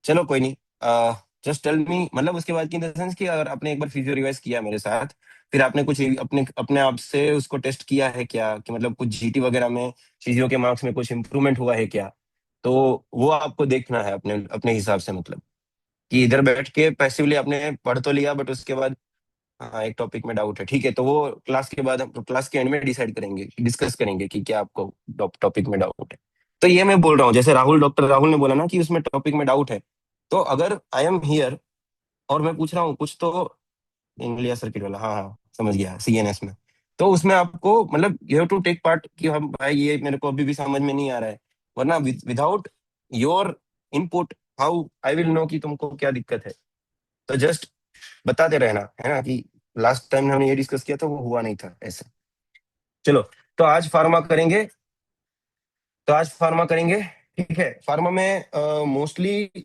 चलो कोई नहीं। जस्ट टेल मी, मतलब उसके बाद की इन द सेंस कि अगर आपने एक बार फिजियो रिवाइज किया मेरे साथ, फिर आपने कुछ अपने अपने आप से उसको टेस्ट किया है क्या, कि मतलब कुछ जीटी वगैरह में फिजियो के मार्क्स में कुछ इंप्रूवमेंट हुआ है क्या? तो वो आपको देखना है अपने अपने हिसाब से, मतलब कि इधर बैठ के पैसिवली आपने पढ़ तो लिया बट उसके बाद हाँ एक टॉपिक में डाउट है, ठीक है, तो वो क्लास के बाद हम क्लास के एंड में डिसाइड करेंगे, डिस्कस करेंगे कि क्या आपको टॉपिक में डाउट है। तो ये मैं बोल रहा हूँ, जैसे डॉक्टर राहुल ने बोला ना कि उसमें टॉपिक में डाउट है, तो अगर आई एम हियर और मैं पूछ रहा हूँ कुछ, तो इंग्लिया सर्किट वाला, हाँ हाँ समझ गया, सीएनएस में, तो उसमें आपको मतलब you have to take part कि हम भाई ये मेरे को अभी भी समझ में नहीं आ रहा है, वरना without your input how I will know कि तुमको क्या दिक्कत है। तो जस्ट बताते रहना है ना, कि लास्ट टाइम हमने ये डिस्कस किया था वो हुआ नहीं था ऐसे। चलो, तो आज फार्मा करेंगे। तो आज फार्मा करेंगे, ठीक है। फार्मा में मोस्टली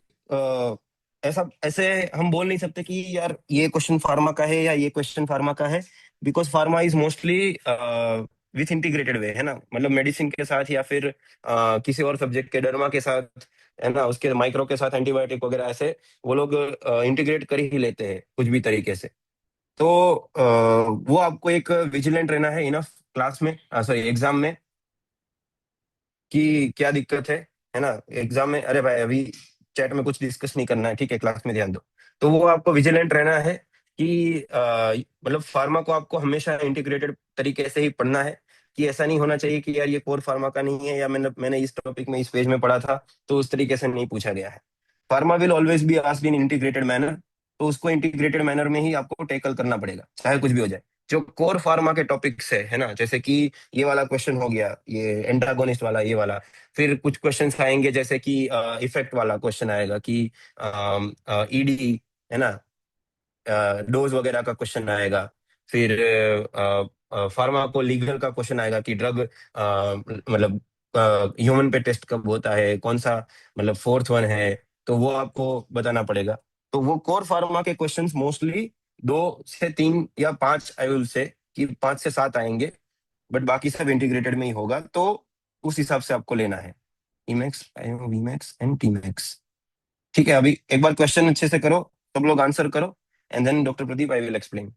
ऐसा ऐसे हम बोल नहीं सकते कि यार ये क्वेश्चन फार्मा का है या ये क्वेश्चन फार्मा का है, because pharma is mostly with integrated way, है ना, मतलब मेडिसिन के साथ या फिर किसी और सब्जेक्ट के डर्मा के साथ, है ना, उसके माइक्रो के साथ एंटीबायोटिक वगैरह ऐसे वो लोग इंटीग्रेट कर ही लेते हैं कुछ भी तरीके से। तो वो आपको एक विजिलेंट रहना है इनफ क्लास में, सॉरी एग्जाम में, कि क्या दिक्कत है ना एग्जाम में। अरे भाई अभी चैट में कुछ डिस्कस नहीं करना है, ठीक है, क्लास में ध्यान दो। तो वो आपको विजिलेंट रहना है कि मतलब फार्मा को आपको हमेशा इंटीग्रेटेड तरीके से ही पढ़ना है, कि ऐसा नहीं होना चाहिए कि यार ये कोर फार्मा का नहीं है, या मैंने इस टॉपिक में इस पेज में पढ़ा था तो उस तरीके से नहीं पूछा गया है। Pharma will always be asked in integrated manner, तो उसको इंटीग्रेटेड मैनर में ही आपको टैकल करना पड़ेगा, चाहे कुछ भी हो जाए। जो कोर फार्मा के टॉपिक्स है ना, जैसे कि ये वाला क्वेश्चन हो गया, ये एंटागोनिस्ट वाला, ये वाला, फिर कुछ क्वेश्चंस आएंगे जैसे कि इफेक्ट वाला क्वेश्चन आएगा कि ईडी, है ना, डोज वगैरह का क्वेश्चन आएगा। फिर फार्मा को लीगल का क्वेश्चन आएगा कि ड्रग मतलब ह्यूमन पे टेस्ट कब होता है, कौन सा मतलब फोर्थ वन है, तो वो आपको बताना पड़ेगा। तो वो कोर फार्मा के क्वेश्चंस मोस्टली 2 से 3 या 5, आई विल से कि 5 से 7 आएंगे, बट बाकी सब इंटीग्रेटेड में ही होगा, तो उस हिसाब से आपको लेना है ईमैक्स, वीमैक्स एंड टीमैक्स। ठीक है, अभी एक बार क्वेश्चन अच्छे से करो, सब लोग आंसर करो, and then doctor Pradeep I will explain.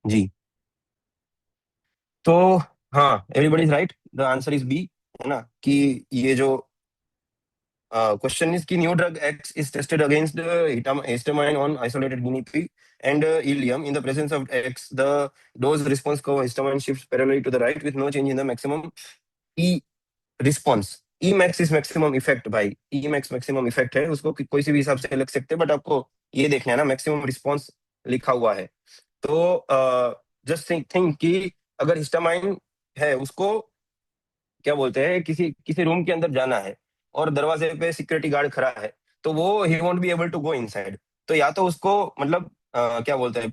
जी। तो हाँ, everybody is right, the answer is B, है ना, कि ये जो क्वेश्चन इज कि new drug X is tested against histamine on isolated guinea pig and ileum in the presence of x, the dose response curve histamine shifts parallelly to the right with no change in the maximum e response। E max is maximum effect भाई, E max maximum effect है, उसको कोई से भी हिसाब से लग सकते हैं, बट आपको ये देखना है ना मैक्सिमम रिस्पॉन्स लिखा हुआ है। तो जस्ट थिंक कि अगर हिस्टामाइन है, उसको क्या बोलते हैं, किसी किसी रूम के अंदर जाना है और दरवाजे पे सिक्योरिटी गार्ड खड़ा है, तो वो ही won't be able to go inside. तो या तो उसको मतलब क्या बोलते हैं,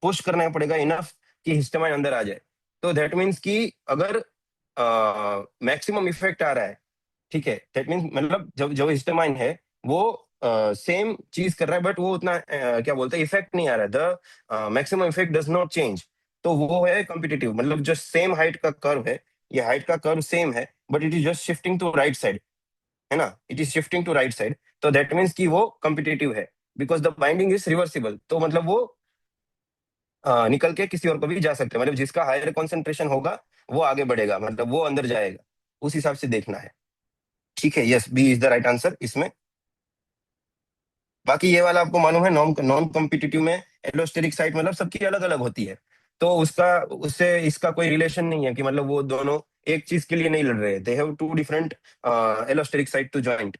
पुश करना पड़ेगा इनफ कि हिस्टामाइन अंदर आ जाए। तो दैट मीन्स कि अगर मैक्सिमम इफेक्ट आ रहा है, ठीक है, दैट मीन्स मतलब जब जो हिस्टामाइन है वो सेम चीज कर रहा है, बट वो उतना क्या बोलते हैं इफेक्ट नहीं आ रहा है, the maximum effect does not change. तो वो है कॉम्पिटिटिव, मतलब जो सेम हाइट का कर्व है, ये हाइट का कर्व सेम है, but it is just shifting to right side, है ना, it is shifting to right side. तो दैट मीन्स कि वो कॉम्पिटिटिव है, because the binding is reversible, तो मतलब वो निकल के किसी और को भी जा सकते हैं, मतलब जिसका हायर कॉन्सेंट्रेशन होगा वो आगे बढ़ेगा, मतलब वो अंदर जाएगा, उस हिसाब से देखना है। ठीक है, yes, B is the right answer इसमें। बाकी ये वाला आपको मालूम है, नॉन नॉन कॉम्पिटिटिव में एलोस्टेरिक साइट मतलब सबकी अलग अलग होती है, तो उसका उससे इसका कोई रिलेशन नहीं है कि मतलब वो दोनों एक चीज के लिए नहीं लड़ रहे, they have two different allosteric site to joint.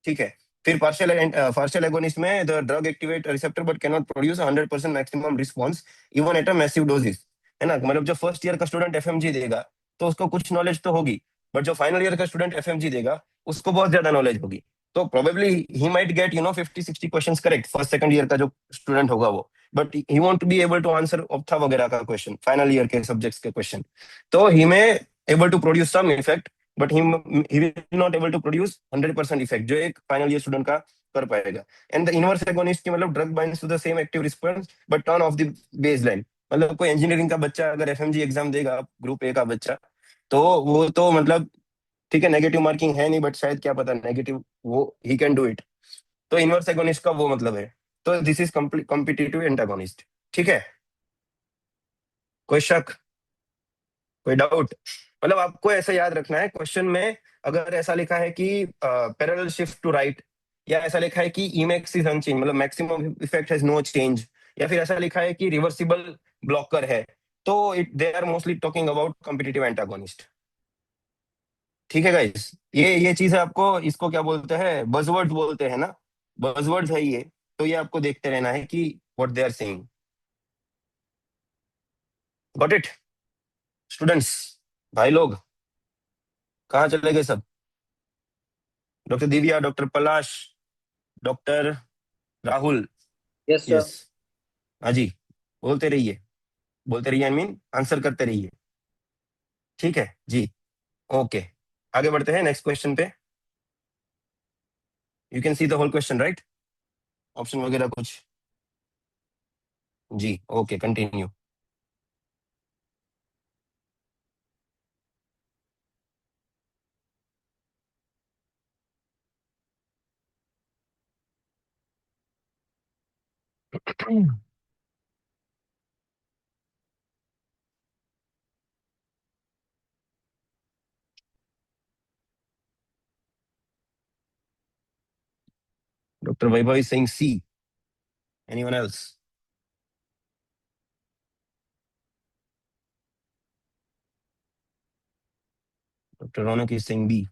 ठीक है। फिर पार्शियल एगोनिस्ट में the drug activate receptor but can not produce 100% maximum response even at a massive doses, है ना, मतलब जो फर्स्ट ईयर का स्टूडेंट एफएमजी देगा तो उसको कुछ नॉलेज तो होगी, बट जो फाइनल ईयर का स्टूडेंट एफएमजी देगा उसको बहुत ज्यादा नॉलेज होगी। तो probably he might get 50-60 questions correct, first second year का जो स्टूडेंट होगा वो, but he won't be able to answer ophtha वगैरह का क्वेश्चन, फाइनल ईयर के सब्जेक्ट्स के क्वेश्चन। तो he may able to produce some effect, but he will not able to produce 100% effect जो एक फाइनल ईयर स्टूडेंट का कर पाएगा। एंड द इनवर्स एगोनिस्ट की मतलब drug binds to the same active response but turn off the base line, मतलब कोई engineering का बच्चा अगर एफएमजी एग्जाम देगा, ग्रुप ए का बच्चा, तो वो तो मतलब ठीक है, नेगेटिव मार्किंग है नहीं, बट शायद क्या पता नेगेटिव वो ही कैन डू इट। तो इनवर्स एगोनिस्ट का वो मतलब है। तो दिस इज कॉम्पिटिटिव एंटागोनिस्ट। ठीक है। कोई शक, कोई डाउट? मतलब आपको ऐसा याद रखना है क्वेश्चन में, अगर ऐसा लिखा है कि पैरेलल शिफ्ट टू राइट, या ऐसा लिखा है कि इमेक्स इज अनचेंज, मतलब maximum effect has no change, या फिर ऐसा लिखा है कि रिवर्सिबल ब्लॉकर है, तो it they are mostly talking about competitive antagonist. ठीक है गाइस, ये चीज है, आपको इसको क्या बोलते हैं, बजवर्ड्स बोलते हैं ना, बजवर्ड्स है ये। तो ये आपको देखते रहना है कि what they are saying. Got it students? भाई लोग कहाँ चले गए सब? Doctor Divya, doctor Palash, doctor Rahul. Yes sir. Yes. हाँ जी, बोलते रहिए, बोलते रहिए, आई मीन आंसर करते रहिए। ठीक है जी। ओके, आगे बढ़ते हैं नेक्स्ट क्वेश्चन पे। You can see the whole question right? Option वगैरह कुछ? जी okay, continue. Doctor Vaibhav is saying C. Anyone else? Doctor Raunak is saying B.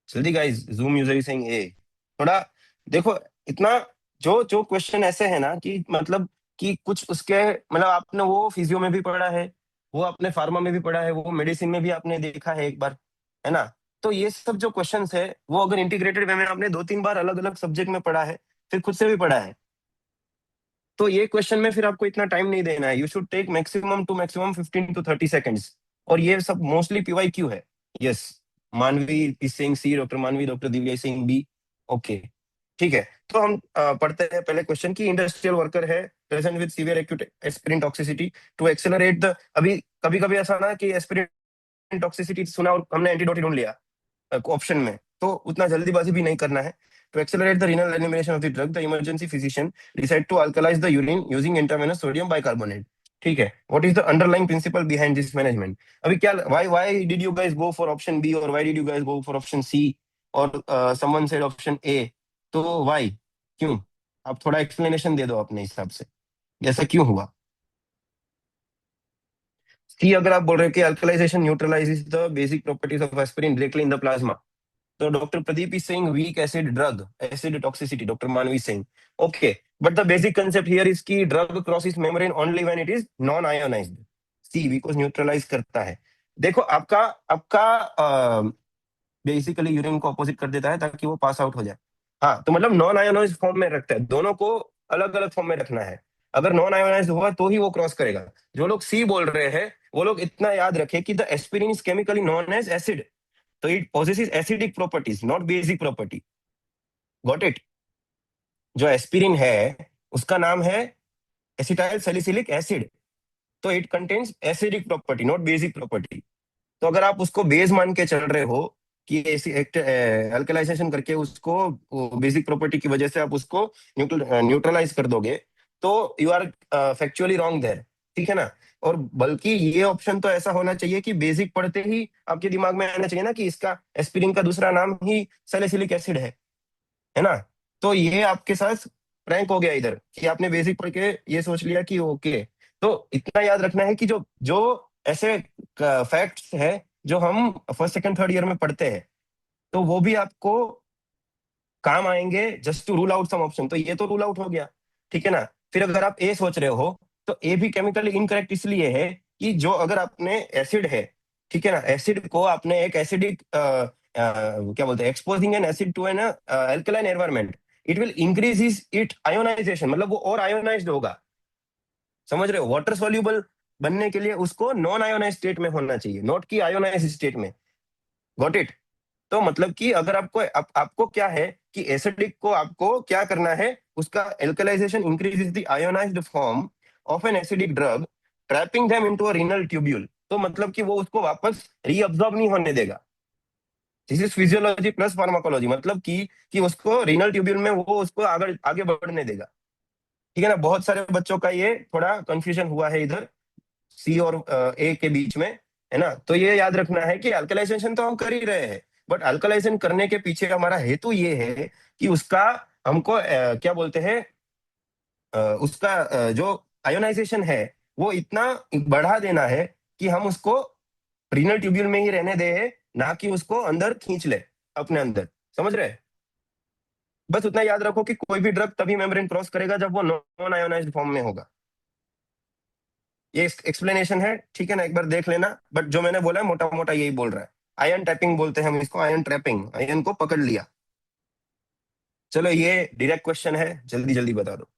जल्दी guys, Zoom user is saying A. थोड़ा देखो, इतना जो जो क्वेश्चन ऐसे है ना कि मतलब कि कुछ उसके मतलब आपने वो फिजियो में भी पढ़ा है, वो आपने फार्मा में भी पढ़ा है, वो मेडिसिन में भी आपने देखा है एक बार, है ना? तो ये सब जो क्वेश्चंस है वो अगर इंटीग्रेटेड वे में आपने 2-3 बार अलग अलग सब्जेक्ट में पढ़ा है, फिर खुद से भी पढ़ा है, तो ये क्वेश्चन में फिर आपको इतना टाइम नहीं देना है। You should take maximum to maximum 15 to 30 seconds. और ये सब मोस्टली पीवाई क्यू है। Yes, Manvi is saying C, doctor Manvi, doctor Divya is saying B. Okay, ठीक है। तो हम पढ़ते हैं पहले क्वेश्चन की। इंडस्ट्रियल वर्कर है present with severe acute aspirin toxicity to accelerate the, अभी कभी कभी ऐसा ना कि एस्पिरिन टॉक्सिसिटी सुना और हमने एंटीडोट ढूंढ लिया ऑप्शन में, तो उतना जल्दीबाजी भी नहीं करना है। To accelerate the renal elimination of the drug, the emergency physician decide to alkalise the urine using intravenous sodium bicarbonate. ठीक है, what is the underlying principle behind this management? अभी क्या, why did you guys go for option B, और why did you guys go for option C, और someone said option A? तो why, क्यों? आप थोड़ा एक्सप्लेनेशन दे दो अपने हिसाब से, ऐसा क्यों हुआ? सी अगर आप बोल रहे हो कि alkalisation neutralises the basic properties of aspirin directly in the plasma, so Dr. Pradeep is saying weak acid drug, acid toxicity. Dr. Manvi is saying okay, but the basic concept here is कि drug crosses membrane only when it is non-ionized. C because neutralize करता है। देखो आपका आपका basically urine को opposite कर देता है ताकि वो पास आउट हो जाए। हाँ, तो मतलब नॉन आयोनाइज फॉर्म में रखता है, दोनों को अलग अलग फॉर्म में रखना है। अगर नॉन आयोनाइज हुआ तो ही वो क्रॉस करेगा। जो लोग सी बोल रहे हैं वो लोग इतना याद रखे कि the aspirin is chemically known as acid, तो it possesses acidic properties not basic property. Got it? जो एस्पिरिन है उसका नाम है एसिटाइल सैलिसिलिक एसिड, तो it contains acidic property not basic property. तो अगर आप उसको बेस मान के चल रहे हो कि अल्कलाइजेशन करके उसको बेसिक प्रॉपर्टी की वजह से आप उसको न्यूट्रलाइज कर दोगे, तो you are factually wrong there. ठीक है ना? और बल्कि ये ऑप्शन तो ऐसा होना चाहिए कि बेसिक पढ़ते ही आपके दिमाग में आना चाहिए ना कि इसका एस्पिरिन का दूसरा नाम ही सैलिसिलिक एसिड है ना? तो ये आपके साथ प्रैंक हो गया इधर कि आपने बेसिक पढ़ के ये सोच लिया कि ओके। तो इतना याद रखना है कि जो जो ऐसे फैक्ट्स है जो हम फर्स्ट सेकंड थर्ड ईयर में पढ़ते हैं, तो वो भी आपको काम आएंगे just to rule out some option. तो ये तो रूल आउट हो गया, ठीक है ना? फिर अगर आप ए सोच रहे हो, तो ए भी केमिकली इनकरेक्ट इसलिए है कि जो अगर आपने एसिड है, ठीक है ना, एसिड को आपने एक एसिडिक क्या बोलते हैं, exposing an acid to an alkaline environment, it will increase is it ionisation, मतलब वो और आयोनाइज्ड होगा। समझ रहे हो? वाटर सॉल्यूबल बनने के लिए उसको नॉन आयोनाइज स्टेट में होना चाहिए, नॉट की आयोनाइज स्टेट में। Got it? तो मतलब कि अगर आपको क्या है कि एसिडिक को आपको क्या करना है, उसका alkalisation increases the ionised form of an acidic drug, trapping them into a renal tubule. तो मतलब कि वो उसको वापस रीअब्सॉर्ब नहीं होने देगा। This is physiology plus pharmacology, मतलब कि उसको रीनल ट्यूब्यूल में वो उसको आगे आगे बढ़ने देगा। ठीक है ना। बहुत सारे बच्चों का ये थोड़ा कंफ्यूजन हुआ है इधर सी और ए के बीच में, है ना। तो ये याद रखना है कि अल्कलाइजेशन तो हम कर ही रहे हैं, बट अल्कलाइजेशन करने के पीछे हमारा हेतु ये है कि उसका हमको क्या बोलते हैं, उसका जो आयोनाइजेशन है वो इतना बढ़ा देना है कि हम उसको रीनल ट्यूब्यूल में ही रहने दे, ना कि उसको अंदर खींच ले अपने अंदर। समझ रहे हैं। बस उतना याद रखो कि कोई भी ड्रग तभी मेम्ब्रेन क्रॉस करेगा जब वो नॉन आयोनाइज्ड फॉर्म में होगा। ये एक्सप्लेनेशन है, ठीक है ना, एक बार देख लेना। बट जो मैंने बोला है मोटा मोटा यही बोल रहा है। आयन टैपिंग बोलते हैं हम इसको, आयन ट्रैपिंग, आयन को पकड़ लिया। चलो ये डायरेक्ट क्वेश्चन है, जल्दी जल्दी बता दो।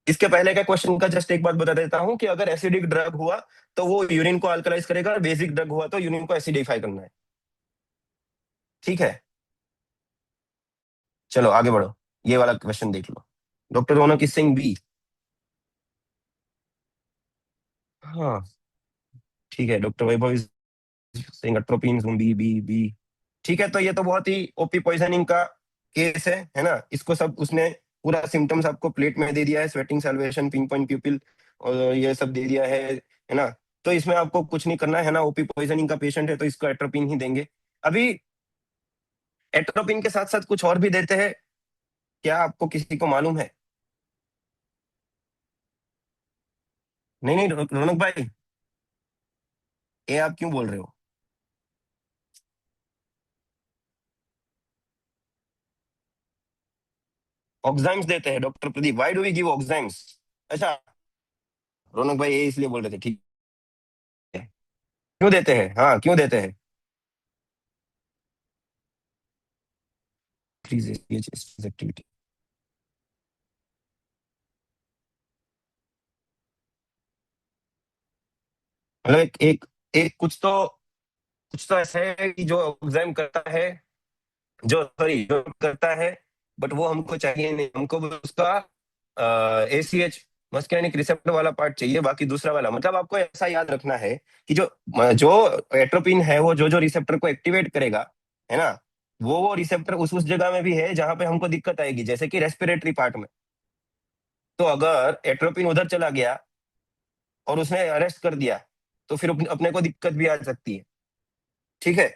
इसके पहले का क्वेश्चन का जस्ट एक बात बता देता हूं कि अगर एसिडिक ड्रग हुआ तो वो यूरिन को अल्कलाइज करेगा, और बेसिक ड्रग हुआ तो यूरिन को एसिडिफाई करना है। ठीक है। चलो आगे बढ़ो, ये वाला क्वेश्चन देख लो। Doctor Ronak Singh B. हाँ ठीक है, doctor Vaibhav Singh atropine B B B. ठीक है, तो ये तो बहुत ही ओपी पॉइजनिंग का केस है ना। इसको सब उसने पूरा सिम्टम्स आपको प्लेट में दे दिया है, स्वेटिंग, सैल्वेशन, पिन पॉइंट प्यूपिल, और ये सब दे दिया है ना। तो इसमें आपको कुछ नहीं करना है ना। ओपी पॉइजनिंग का पेशेंट है तो इसको एट्रोपिन ही देंगे। अभी एट्रोपिन के साथ साथ कुछ और भी देते हैं, क्या आपको किसी को मालूम है? नहीं नहीं रौनक भाई, ये आप क्यों बोल रहे हो? ऑक्साइम्स देते हैं doctor Pradeep, why do we give oximes? अच्छा, रौनक भाई ये इसलिए बोल रहे थे, ठीक है। क्यों देते हैं, हाँ क्यों देते हैं? Please activity. मतलब एक एक एक कुछ तो ऐसा है कि जो एग्जाम करता है, जो सॉरी जो करता है, बट वो हमको चाहिए नहीं। हमको बस उसका ACH मस्कुलिनिक रिसेप्टर वाला पार्ट चाहिए, बाकी दूसरा वाला। मतलब आपको ऐसा याद रखना है कि जो जो एट्रोपिन है वो जो जो रिसेप्टर को एक्टिवेट करेगा, है ना, वो रिसेप्टर उस जगह में भी है जहां पे हमको दिक्कत आएगी, जैसे कि रेस्पिरेटरी पार्ट में। तो अगर एट्रोपिन उधर चला गया और उसने अरेस्ट कर दिया तो फिर अपने को दिक्कत भी आ सकती है। ठीक है।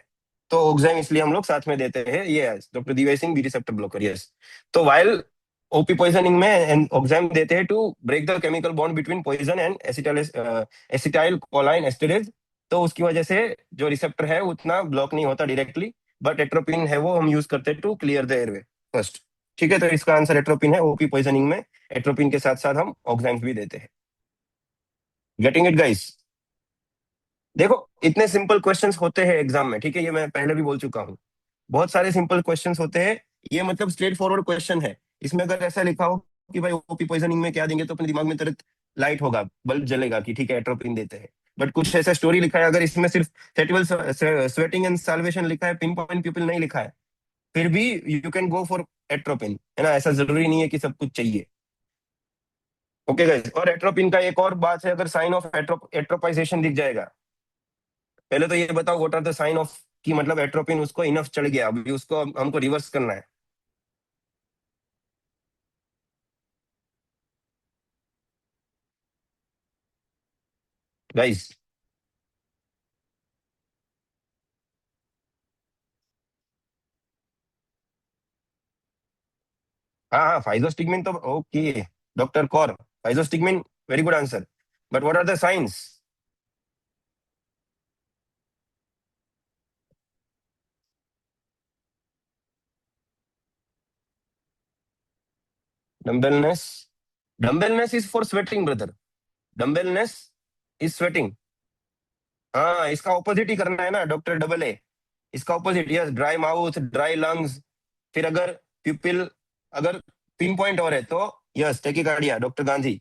तो ऑक्साइम इसलिए हम लोग साथ में देते हैं, ये doctor Divesh Singh, B receptor blocker, yes. तो वाइल ओपी पॉइजनिंग में ऑक्साइम देते हैं to break the chemical bond between poison and acetyl choline esterase. तो उसकी वजह से जो रिसेप्टर है उतना ब्लॉक नहीं होता डायरेक्टली, बट एट्रोपिन है वो हम यूज करते हैं to clear the airway first. ठीक है, तो इसका आंसर एट्रोपिन है। ओपी पॉइजनिंग में एट्रोपिन के साथ साथ हम ऑक्साइम्स भी देते हैं। Getting it guys? देखो, इतने सिंपल क्वेश्चंस होते हैं एग्जाम में, ठीक है, ये मैं पहले भी बोल चुका हूँ। बहुत सारे सिंपल क्वेश्चंस होते हैं। ये मतलब स्ट्रेट फॉरवर्ड क्वेश्चन है। इसमें अगर ऐसा लिखा हो कि भाई ओपी पॉइजनिंग में क्या देंगे, तो अपने दिमाग में तुरंत लाइट होगा, बल्ब जलेगा कि ठीक है एट्रोपिन देते हैं। बट कुछ ऐसा स्टोरी लिखा है, अगर इसमें सिर्फ सेटिवल स्वेटिंग एंड साल्वेशन लिखा है, पिन पॉइंट पीपल नहीं लिखा है, फिर भी you can go for atropine, है ना। ऐसा जरूरी नहीं है कि सब कुछ चाहिए। ओके गाइस, और एट्रोपिन का एक और बात है, अगर साइन ऑफ एट्रोपाइजेशन दिख जाएगा, पहले तो ये बताओ what are the sign of, कि मतलब एट्रोपिन उसको इनफ चढ़ गया, अभी उसको हमको रिवर्स करना है। गाइस, हाँ हाँ, फाइजोस्टिगमिन तो okay. Doctor Kaur, physostigmine, very good answer. But what are the signs? Dumbelness, dumbelness is for sweating brother. Dumbelness is sweating. हाँ, इसका ऑपोजिट ही करना है ना डॉक्टर डबल ए। इसका opposite, yes, dry mouth, dry lungs. फिर अगर pupil, अगर pin point और है तो yes tachycardia, doctor Gandhi,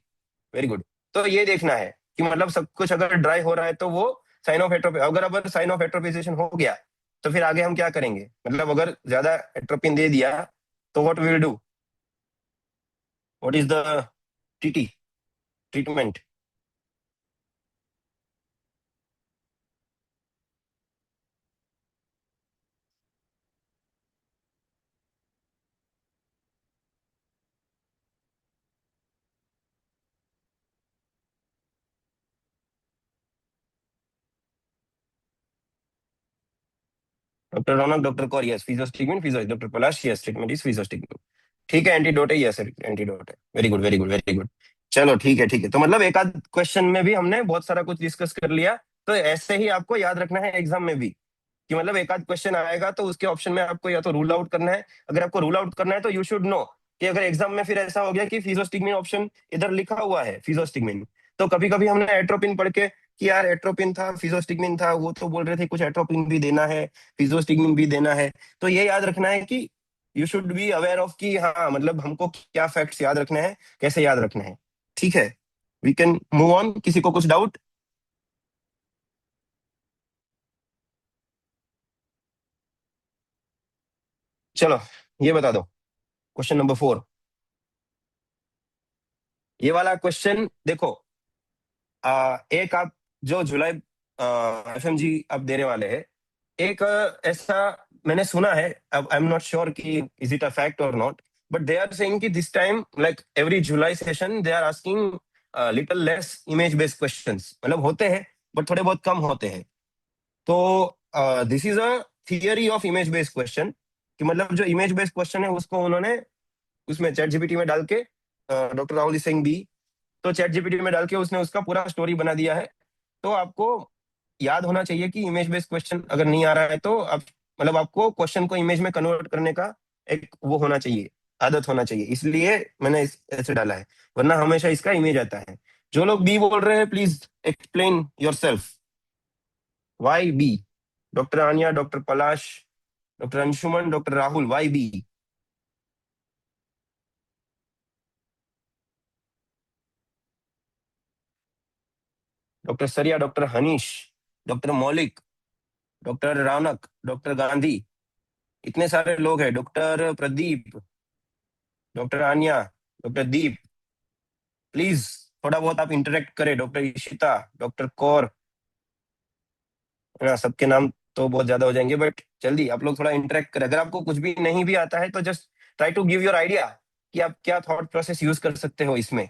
very good. तो ये देखना है कि मतलब सब कुछ अगर ड्राई हो रहा है तो वो साइन ऑफ एट्रोपी, अगर साइन ऑफ एट्रोपिजेशन हो गया तो फिर आगे हम क्या करेंगे, मतलब अगर ज्यादा एट्रोपिन दे दिया तो what will do, what is the TT treatment? Doctor Raunak, doctor Kaur, yes physostigmine, physo, doctor Palash, yes treatment is physostigmine. ठीक है, एंटीडोट है, यस एंटीडोट है, very good very good very good. चलो ठीक है ठीक है, तो मतलब एक आध क्वेश्चन में भी हमने बहुत सारा कुछ डिस्कस कर लिया। तो ऐसे ही आपको याद रखना है एग्जाम में भी, कि मतलब एक आध क्वेश्चन आएगा तो उसके ऑप्शन में आपको या तो रूल आउट करना है। अगर आपको रूल आउट करना है तो यू शुड नो कि अगर एग्जाम में फिर ऐसा हो गया कि फिजोस्टिगमिन ऑप्शन इधर लिखा हुआ है फिजोस्टिगमिन, तो कभी कभी हमने एट्रोपिन पढ़ के कि यार एट्रोपिन था फिजोस्टिगमिन था, वो तो बोल रहे थे कुछ एट्रोपिन भी देना है, फिजोस्टिगमिन भी देना है। तो ये याद रखना है कि you should be aware of कि हाँ मतलब हमको क्या फैक्ट्स याद रखने हैं, कैसे याद रखने हैं। ठीक है, वी कैन मूव ऑन। किसी को कुछ डाउट? चलो ये बता दो, क्वेश्चन नंबर 4। ये वाला क्वेश्चन देखो, एक आप जो जुलाई एफएमजी आप देने वाले हैं, एक ऐसा मैंने सुना है, अब आई एम नॉट श्योर कि इज इट अ फैक्ट और not, but they are saying कि this time like every July session they are asking little less image based questions, मतलब होते हैं बट थोड़े बहुत कम होते हैं। तो this is a theory of image based question, कि मतलब जो इमेज बेस्ड क्वेश्चन है उसको उन्होंने उसमें चैट जीपीटी में डाल के, डॉक्टर राहुल सिंह बी, तो चैट जीपीटी में डाल के उसने उसका पूरा स्टोरी बना दिया है। तो आपको याद होना चाहिए कि इमेज बेस्ड क्वेश्चन अगर नहीं आ रहा है तो आप मतलब आपको क्वेश्चन को इमेज में कन्वर्ट करने का एक वो होना चाहिए, आदत होना चाहिए, इसलिए मैंने ऐसे डाला है, वरना हमेशा इसका इमेज आता है। जो लोग बी बोल रहे हैं please explain yourself, why B? Doctor Aniya, doctor Palash, doctor Anshuman, doctor Rahul, why B? Doctor Sariya, doctor Hanish, doctor Maulik, doctor Raunak, doctor Gandhi, इतने सारे लोग हैं, doctor Pradeep, doctor Anya, doctor Deep, please थोड़ा बहुत आप इंटरेक्ट करें, डॉक्टर इशिता, डॉक्टर कौर, है ना, सबके नाम तो बहुत ज्यादा हो जाएंगे बट जल्दी आप लोग थोड़ा इंटरेक्ट करें। अगर आपको कुछ भी नहीं भी आता है तो just try to give your idea कि आप क्या थॉट प्रोसेस यूज कर सकते हो इसमें।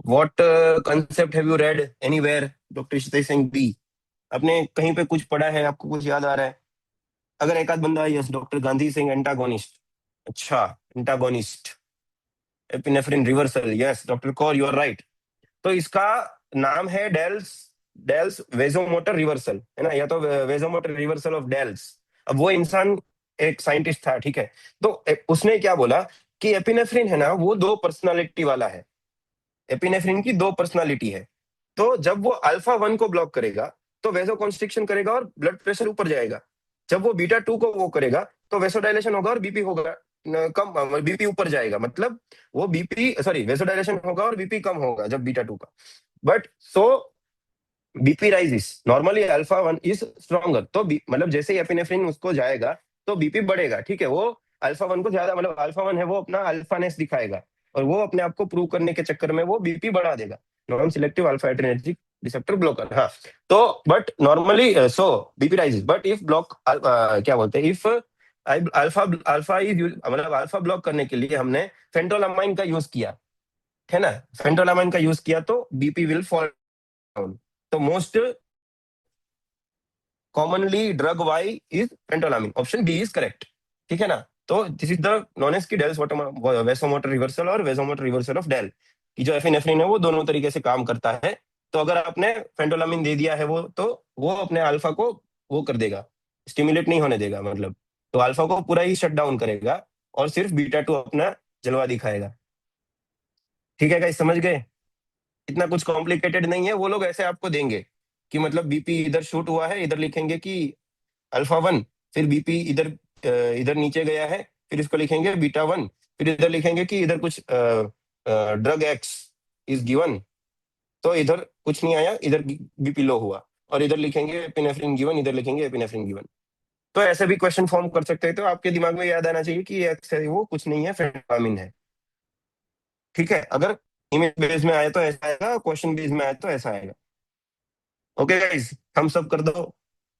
What concept have you read anywhere, doctor Ishita Singh बी? आपने कहीं पे कुछ पढ़ा है, आपको कुछ याद आ रहा है? अगर एक आध बंदा, yes doctor Gandhi Singh antagonist, अच्छा antagonist, epinephrine reversal, yes doctor Kaur you are right. तो इसका नाम है डेल्स, डेल्स वेजोमोटर रिवर्सल, है ना, या तो वेजोमोटर रिवर्सल ऑफ डेल्स। अब वो इंसान एक साइंटिस्ट था, ठीक है, तो उसने क्या बोला कि एपिनेफ्रिन है ना वो दो पर्सनालिटी वाला है, एपिनेफ्रिन की दो पर्सनालिटी है। तो जब वो अल्फा वन को ब्लॉक करेगा तो वेसो कॉन्स्ट्रिक्शन करेगा और ब्लड प्रेशर ऊपर जाएगा। जब वो बीटा टू को वो करेगा तो वेसोडाइलेशन होगा और बीपी होगा कम, बीपी ऊपर जाएगा, मतलब वो बीपी सॉरी वेसोडाइलेशन होगा और बीपी कम होगा जब बीटा टू का। But so BP rises normally alpha one is stronger, तो मतलब जैसे ही एपिनेफ्रिन उसको जाएगा तो बीपी बढ़ेगा, ठीक है, वो अल्फा वन को ज्यादा, मतलब अल्फा वन है वो अपना अल्फानेस दिखाएगा और वो अपने आप को प्रूव करने के चक्कर में वो बीपी बढ़ा देगा। Non selective alpha adrenergic receptor blocker, हाँ। तो but normally so BP rises, but if block क्या बोलते हैं, इफ अल्फा अल्फा इज मतलब अल्फा ब्लॉक करने के लिए हमने फेंटोलामाइन का यूज किया, है ना, फेंटोलामाइन का यूज किया तो बीपी विल फॉल डाउन। तो most commonly drug Y is phentolamine, option D is correct. ठीक है ना? तो this is the known as की डेल्स वेसोमोटर रिवर्सल और वेसोमोटर रिवर्सल ऑफ डेल की जो एफिनेफ्रिन है वो दोनों तरीके से काम करता है। तो अगर आपने फेंटोलामिन दे दिया है वो तो वो अपने अल्फा को वो कर देगा, स्टिमुलेट नहीं होने देगा, मतलब तो अल्फा को पूरा ही शट डाउन करेगा और सिर्फ बीटा टू अपना जलवा दिखाएगा। ठीक है गाइस, समझ गए? इतना कुछ कॉम्प्लिकेटेड नहीं है, वो लोग ऐसे आपको देंगे कि मतलब बीपी इधर शूट हुआ है, इधर लिखेंगे कि अल्फा वन, फिर बीपी इधर इधर नीचे गया है, फिर इसको लिखेंगे बीटा वन, फिर इधर लिखेंगे कि इधर कुछ ड्रग एक्स इज गिवन, तो इधर कुछ नहीं आया, इधर बीपी लो हुआ, और इधर लिखेंगे एपिनेफ्रिन गिवन, इधर लिखेंगे एपिनेफ्रिन गिवन। तो ऐसे भी क्वेश्चन फॉर्म कर सकते हैं, तो आपके दिमाग में याद आना चाहिए कि ये एक्स है, वो कुछ नहीं है, फेनोमिन है। ठीक है, अगर इमेज बेस में आए तो ऐसा आएगा, क्वेश्चन बेस में आए तो ऐसा आएगा। ओके गाइस, हम सब कर दो,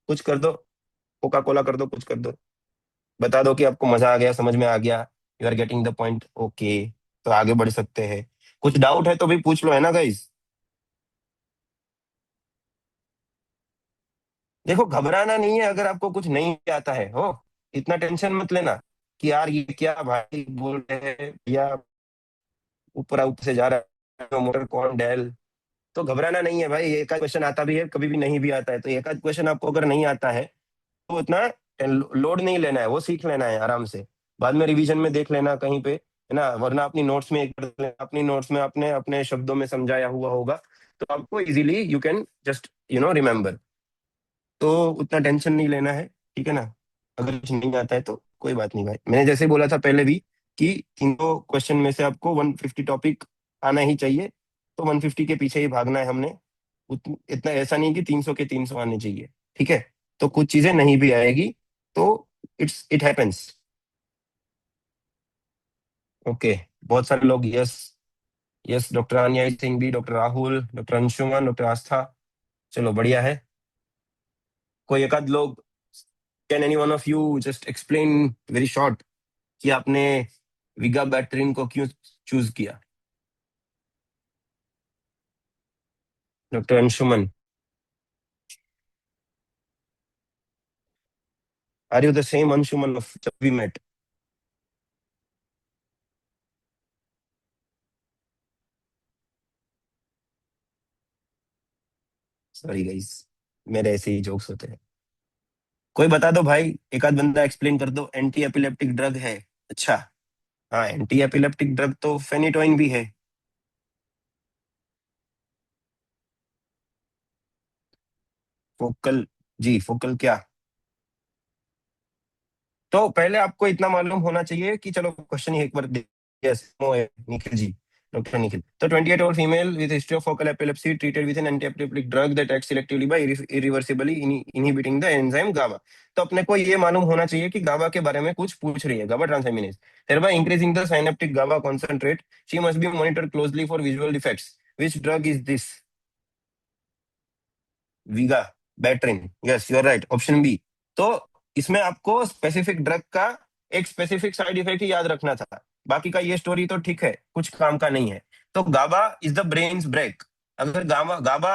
कुछ कर दो, कोका कोला कर दो, कुछ कर दो, बता दो कि आपको मजा आ गया, समझ में आ गया, you are getting the point. Okay, तो आगे बढ़ सकते हैं। कुछ डाउट है तो भी पूछ लो, है ना गाइस। देखो, घबराना नहीं है अगर आपको कुछ नहीं आता है, हो इतना टेंशन मत लेना कि यार ये क्या भाई बोल रहे हैं, या ऊपर ऊपर से जा रहा है मोटर कौन डैल। तो घबराना नहीं है भाई, एक आध क्वेश्चन आता भी है, कभी भी नहीं भी आता है, तो एक आध क्वेश्चन आपको अगर नहीं आता है तो उतना लोड नहीं लेना है, वो सीख लेना है आराम से। बाद में रिवीजन में देख लेना कहीं पे, है ना, वरना अपनी नोट्स में एक बार देख लेना, अपनी नोट्स में अपने अपने शब्दों में समझाया हुआ होगा, तो आपको easily you can just remember. तो उतना टेंशन नहीं लेना है, ठीक है ना। अगर कुछ नहीं आता है तो कोई बात नहीं भाई, मैंने जैसे बोला था पहले भी कि तीनों क्वेश्चन में से आपको 150 टॉपिक आना ही चाहिए, तो 150 के पीछे ही भागना है हमने। इतना ऐसा नहीं कि 300 के 300 आने चाहिए, ठीक है। तो कुछ चीजें नहीं भी आएगी, तो इट हैपेंस। ओके, बहुत सारे लोग yes, yes doctor Anya Singh भी, doctor Rahul, doctor Anshuman, doctor Aastha, चलो बढ़िया है। कोई एक आध लोग, can any one of you just explain very short कि आपने विगा बैटरीन को क्यों चूज किया। Doctor Anshuman, are you the same Anshuman of Jab We Met? Sorry guys, मेरे ऐसे ही जोक्स होते हैं। कोई बता दो भाई, एक आध बंदा एक्सप्लेन कर दो, एंटी एपिलेप्टिक ड्रग है। अच्छा, हाँ एंटी एपिलेप्टिक ड्रग तो फेनिटोइन भी है। फोकल, जी फोकल क्या? तो पहले आपको इतना मालूम होना चाहिए कि चलो क्वेश्चन ही एक बार यस नो है, निखिल जी, डॉक्टर निखिल। तो 28 old female with history of focal epilepsy treated with an anti epileptic drug that act selectively by irreversibly inhibiting the enzyme GABA. तो अपने को ये मालूम होना चाहिए कि गाबा के बारे में कुछ पूछ रही है, गाबा transaminase, thereby increasing the synaptic GABA concentrate. She must be monitored closely for visual defects. Which drug is this? Vigabatrin, yes you are right, option B. तो इसमें आपको स्पेसिफिक ड्रग का एक स्पेसिफिक साइड इफेक्ट ही याद रखना था, बाकी का ये स्टोरी तो ठीक है, कुछ काम का नहीं है। तो गाबा इज द ब्रेन्स ब्रेक। अगर गाबा गाबा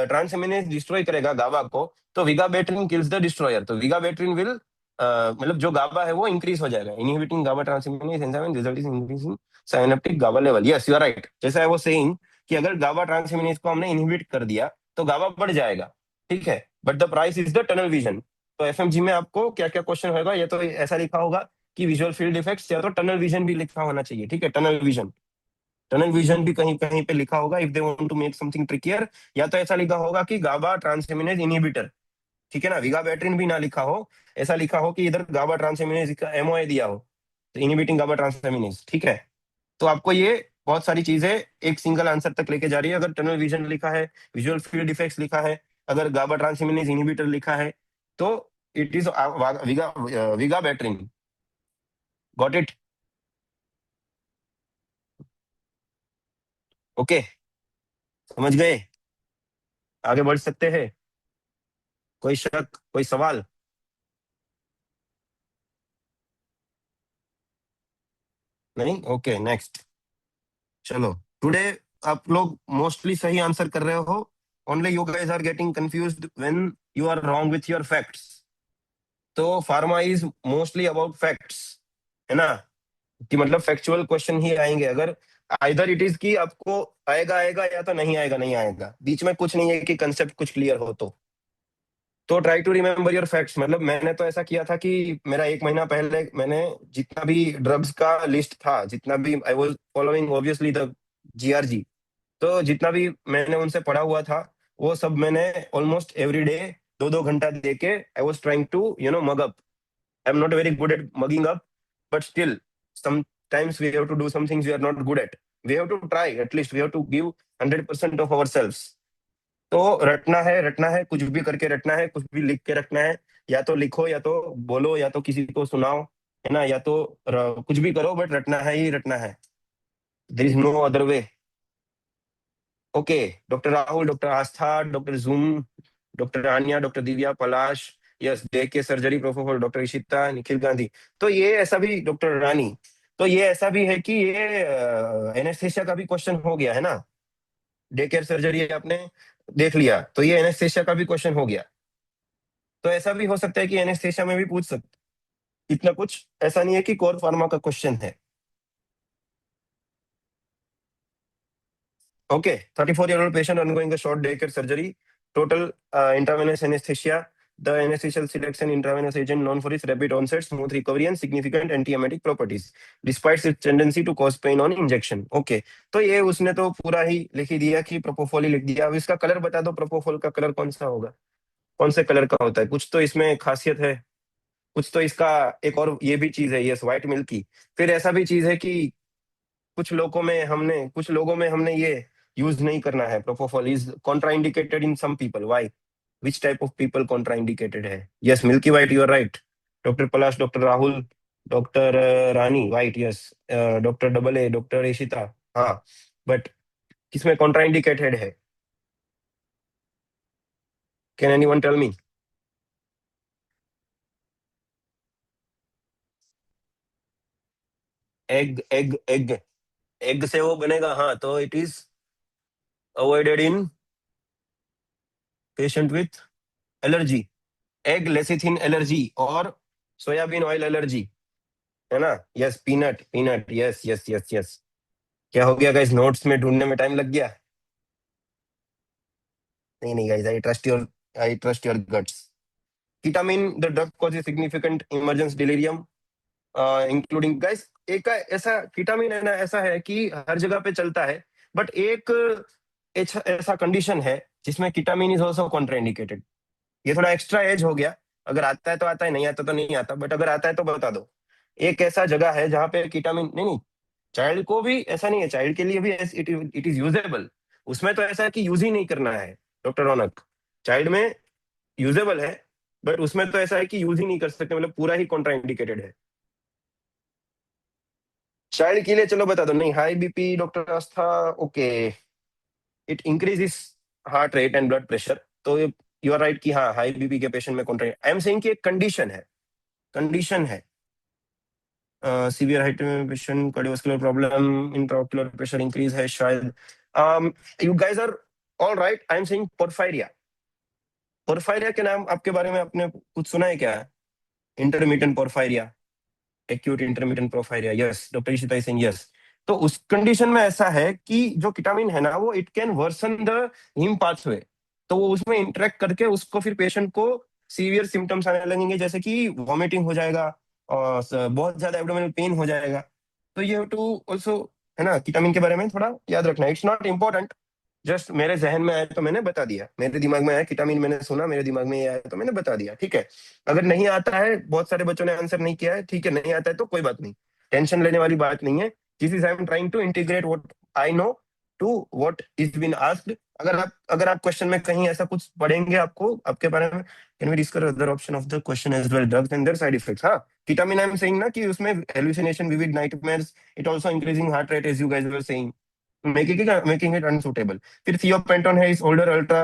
ट्रांसएमिनेज डिस्ट्रॉय करेगा गाबा को, तो विगा बैटरिन किल्स द डिस्ट्रॉयर, तो विगा बैटरिन विल मतलब जो गाबा है वो इंक्रीज हो जाएगा, inhibiting GABA transaminase enzyme result is increasing synaptic GABA level. Yes you are right, जैसा है वो सेइंग कि अगर गाबा ट्रांसएमिनेज को हमने इनहिबिट कर दिया तो गाबा बढ़ जाएगा, ठीक है। But the price is the tunnel vision. तो एफएमजी में आपको क्या क्या क्वेश्चन होगा, या तो ऐसा लिखा होगा कि विजुअल फील्ड इफेक्ट्स, या तो टनल विजन भी लिखा होना चाहिए, ठीक है, टनल विजन। टनल विजन भी कहीं कहीं पे लिखा होगा if they want to make something trickier. या तो ऐसा लिखा होगा कि गाबा ट्रांसएमिनेज इनहिबिटर, ठीक है ना, विगा बैटरिन भी ना लिखा हो, ऐसा लिखा हो कि इधर गाबा ट्रांसएमिनेज का एमओए दिया हो, तो इनहिबिटिंग गाबा ट्रांसएमिनेज, ठीक है। तो आपको ये बहुत सारी चीजें एक सिंगल आंसर तक लेके जा रही है, अगर टनल विजन लिखा है, विजुअल फील्ड इफेक्ट्स लिखा है, अगर गाबा ट्रांसमिनेज इनहिबिटर लिखा है, तो it is viga vigabatrin. Got it? Okay, समझ गए? आगे बढ़ सकते हैं? कोई शक, कोई सवाल? नहीं, ओके नेक्स्ट। चलो, टुडे आप लोग मोस्टली सही आंसर कर रहे हो, only you guys are getting confused when you are wrong with your facts. तो pharma is mostly about facts, है ना, कि मतलब फैक्चुअल क्वेश्चन ही आएंगे। अगर आइदर इट इज कि आपको आएगा आएगा, या तो नहीं आएगा नहीं आएगा, बीच में कुछ नहीं है कि कंसेप्ट कुछ क्लियर हो। तो try to remember your facts. मतलब मैंने तो ऐसा किया था कि मेरा एक महीना पहले मैंने जितना भी ड्रग्स का लिस्ट था, जितना भी I was following obviously the GRG, तो जितना भी मैंने उनसे पढ़ा हुआ था वो सब मैंने ऑलमोस्ट एवरी डे 2-2 घंटा दे के I was trying to mug up. I am not very good at mugging up, but still sometimes we have to do some things we are not good at. We have to try, at least we have to give 100% of ourselves. तो रटना है, रटना है, कुछ भी करके रटना है, कुछ भी लिख के रखना है, या तो लिखो, या तो बोलो, या तो किसी को सुनाओ, है ना, या तो कुछ भी करो, बट रटना है ही रटना है। There is no other way. Okay. Doctor Rahul, doctor Aastha, doctor Zoom, doctor Anya, doctor Divya, Palash, yes, डे के surgery professor doctor Ishita, Nikhil Gandhi. तो ये ऐसा भी, डॉक्टर रानी, तो ये ऐसा भी है कि ये एनेस्थेसिया का भी क्वेश्चन हो गया है ना। डे केयर सर्जरी आपने देख लिया, तो ये एनेस्थेसिया का भी क्वेश्चन हो गया। तो ऐसा भी हो सकता है कि एनेस्थेसिया में भी पूछ सकते, इतना कुछ ऐसा नहीं है कि कोर फार्मा का क्वेश्चन है। Okay, 34-year-old patient undergoing a short daycare surgery. Total intravenous anesthesia. The anesthesial selects an intravenous agent known for its rapid onset, smooth recovery, and significant antiemetic properties, despite its tendency to cause pain on injection. Okay, तो ये उसने तो पूरा ही लिख ही दिया कि propofol ही लिख दिया। अब इसका कलर बता दो, प्रोपोफोल का कलर कौन सा होगा, कौन से कलर का होता है? कुछ तो इसमें खासियत है, कुछ तो इसका एक और ये भी चीज है, यस, व्हाइट मिल्की। फिर ऐसा भी चीज है कि कुछ लोगों में हमने ये यूज नहीं करना है। Propofol is contraindicated in some people. Why? Which type of people contraindicated है? Yes, milky white, you are right. Doctor Palash, doctor Rahul, doctor Rani, white, yes. Doctor double A, doctor Ishita, हाँ। बट किसमें कॉन्ट्राइंडिकेटेड है? Can anyone tell me? Egg, egg, egg, egg से वो बनेगा, हाँ, तो it is avoided in patient with allergy. Egg lecithin allergy और soybean oil allergy, है ना। Yes, peanut, peanut, yes yes yes yes. क्या हो गया गाइस, नोट्स में ढूंढने में टाइम लग गया? नहीं नहीं guys, I trust your guts. Ketamine the drug causes significant emergence delirium, including guys, एक ऐसा कीटामिन है ना, ऐसा है कि हर जगह पे चलता है। बट एक ऐसा ऐसा कंडीशन है जिसमें कीटामिन इज ऑल्सो कॉन्ट्राइंडिकेटेड। ये थोड़ा एक्स्ट्रा एज हो गया। अगर आता है तो आता है, नहीं आता तो नहीं आता, बट अगर आता है तो बता दो। एक ऐसा जगह है जहाँ पे कीटामिन, नहीं नहीं, चाइल्ड को भी ऐसा नहीं है, चाइल्ड के लिए भी इट इज यूजेबल। उसमें तो ऐसा है कि यूज ही नहीं करना है, डॉक्टर रौनक। चाइल्ड में यूजेबल है, बट उसमें तो ऐसा है कि यूज ही नहीं कर सकते, मतलब पूरा ही कॉन्ट्राइंडिकेटेड है। चाइल्ड के लिए चलो बता दो। नहीं, high BP, doctor Aastha, okay, it increase heart rate and blood pressure. तो यू आर राइट कि हाँ, हाई बीपी के पेशेंट में कॉन्ट्राइंड, आई एम सेइंग कि एक कंडीशन है, कंडीशन है। Severe hypertension, cardiovascular problem, intraocular pressure increase है शायद। You guys are all right. I am saying porphyria. Porphyria के नाम आपके बारे में आपने कुछ सुना है क्या? Intermittent porphyria, acute intermittent porphyria, yes, doctor Ishita is saying yes. तो उस कंडीशन में ऐसा है कि जो विटामिन है ना, वो it can worsen the heme pathway. तो वो उसमें इंटरेक्ट करके उसको फिर पेशेंट को सीवियर सिम्टम्स आने लगेंगे, जैसे कि वॉमिटिंग हो जाएगा और बहुत ज्यादा एब्डोमिनल पेन हो जाएगा। तो ये टू ऑल्सो, है ना, विटामिन के बारे में थोड़ा याद रखना। इट्स नॉट इम्पोर्टेंट, जस्ट मेरे जहन में आया तो मैंने बता दिया, मेरे दिमाग में आया कीटामिन, मैंने सुना, मेरे दिमाग में ये आया तो मैंने बता दिया, ठीक है। अगर नहीं आता है, बहुत सारे बच्चों ने आंसर नहीं किया है, ठीक है, नहीं आता है तो कोई बात नहीं, टेंशन लेने वाली बात नहीं है। This is I am trying to integrate what I know to what is been asked. अगर आप क्वेश्चन में कहीं ऐसा कुछ पढ़ेंगे आपको आपके बारे में, can we discuss other option of the question as well, drugs and their side effects. हाँ, कीटामिन आई एम सेइंग ना कि उसमें hallucination, vivid nightmares, it also increasing heart rate as you guys were saying, making it unsuitable. फिर thiopentone है, इस older ultra